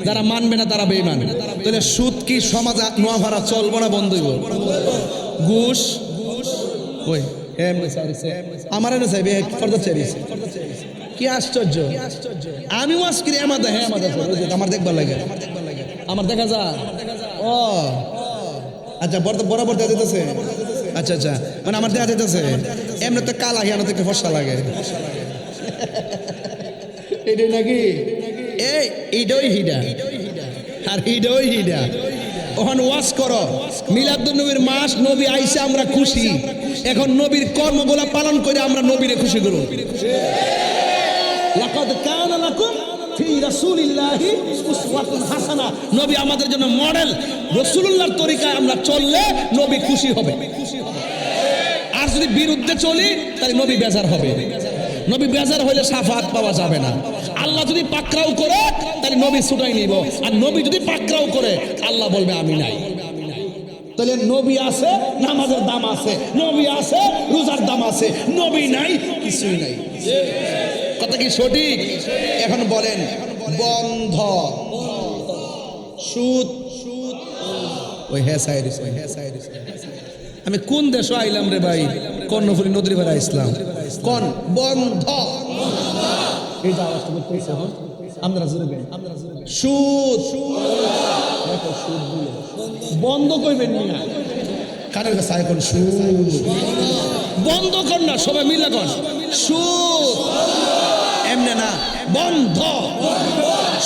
যারা মানবে না তারা বেঈমান। তাহলে সুদ কি সমাজ নোয়া ভাড়া চলবো না বন্ধ হইব? ঘুষ ওই আমার না চাইবে ফরদা চাইছে। কি আশ্চর্য! আমি ওয়াজ করি আমাদের, হ্যাঁ আমাদের আমার দেখবার লাগে, আমার দেখা যায়। ও আচ্ছা, বরাবর দেখা যেতেছে। আচ্ছা আচ্ছা, মানে আমার দেখা যেতেছে। এমনি তো কালা হিয়ানো থেকে ফসা লাগে, এটাই নাকি? এইটাই হিডা আর হিডাই হিডা। ওখান ওয়াজ করো, মিলাদুন নবীর মাস, নবী আইসে আমরা খুশি। এখন নবীর কর্মগুলা পালন করে আমরা নবীরে খুশি করব। লাকাদ কানা লাকুম ফি রাসূলিল্লাহি উসওয়াতুন হাসানাহ। নবী আমাদের জন্য মডেল। রাসূলুল্লাহর তরিকায় আমরা চললে নবী খুশি হবে, আর যদি বিরুদ্ধে চলি তাহলে নবী বেজার হবে। নবী বেজার হইলে শাফাত পাওয়া যাবে না। আল্লাহ যদি পাকড়াও করে তাহলে নবী ছুটাই নিব, আর নবী যদি পাকড়াও করে আল্লাহ বলবে আমি নাই। তাহলে নবী আছে, নামাজের দাম আছে, নবী আছে, রোজার দাম আছে, নবী নাই, কিছুই নাই। কথা কি সঠিক? এখন বলেন বন্ধ সুদ, ওই হ্যাঁ সাইরিস, আমি কোন দেশে আইলাম রে ভাই? কর্ণফুলী নদীর ভাড়া ইসলাম কোন বন্ধ। এই আওয়াজটা করতেছে আমরা সুদ বন্ধ করবেন না, কানের কাছে এখন সুদ বন্ধ কর না, সবাই মিলে কর সুদ। এমনি না, বন্ধ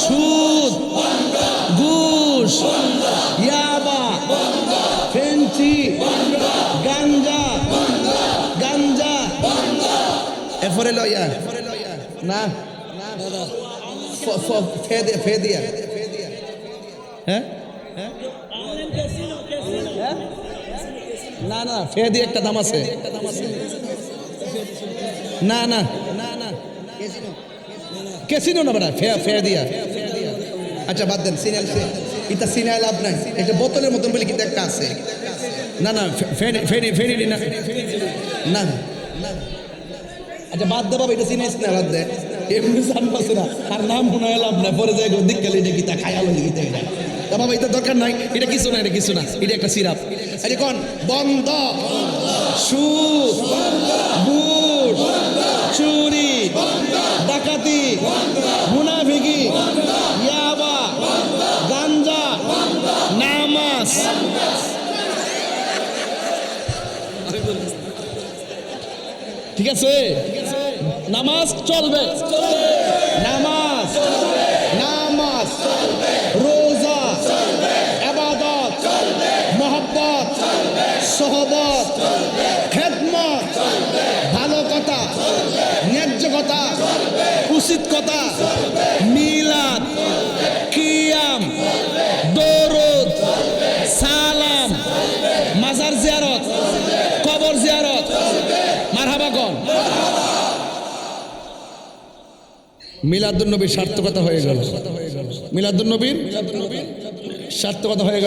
সুদ, ঘুষ, ইয়াবা, ফেন্সি, গাঞ্জা, এরপরে লইয়া না ফেদিয়া, হ্যাঁ না না ফেদি একটা দাম আছে। না না কেসিনো না বেটা, ফেদিয়া। আচ্ছা বাদ দেন, সিরিয়াল এটা সিনায় লাভ নাই, এটা বোতলের মতন বলে কিন্তু একটা আছে। না না ফেনি ফেনি ফেনি না না আচ্ছা বাদ দে বাবা, এটা সিনাইস না, বাদ দে। এমনি জানবাছে না আর নাম মনে লাভ না, পরে যাই দিক গেলে এটা কিতা খায়াল হয়ে গিয়ে এটা তা বাবা এটা দরকার নাই। এটা কিছু না, এটা কিছু না, এটা একটা সিরাপ। এটা কোন বন্ধ, সুদ, বুট, চুরি, ডাকাতি, মুনাফিকি, ইয়াবা, গাঞ্জা, নামাজ। ঠিক আছে, নামাজ চলবে, নামাজ, নামাজ, রোজা, ইবাদত, মহব্বত, সোহবত, খেদমত, ভালো কথা, ন্যায্য কথা, উচিত কথা, মিলাদ, কিয়াম, দরুদ, সালাম, মাজার জিয়ারত, কবর জিয়ারত, মারহাবা কোন। মিলাদুন নবীর সার্থকতা হয়ে গেল, মিলাদুন নবীর সার্থকতা হয়ে গেল।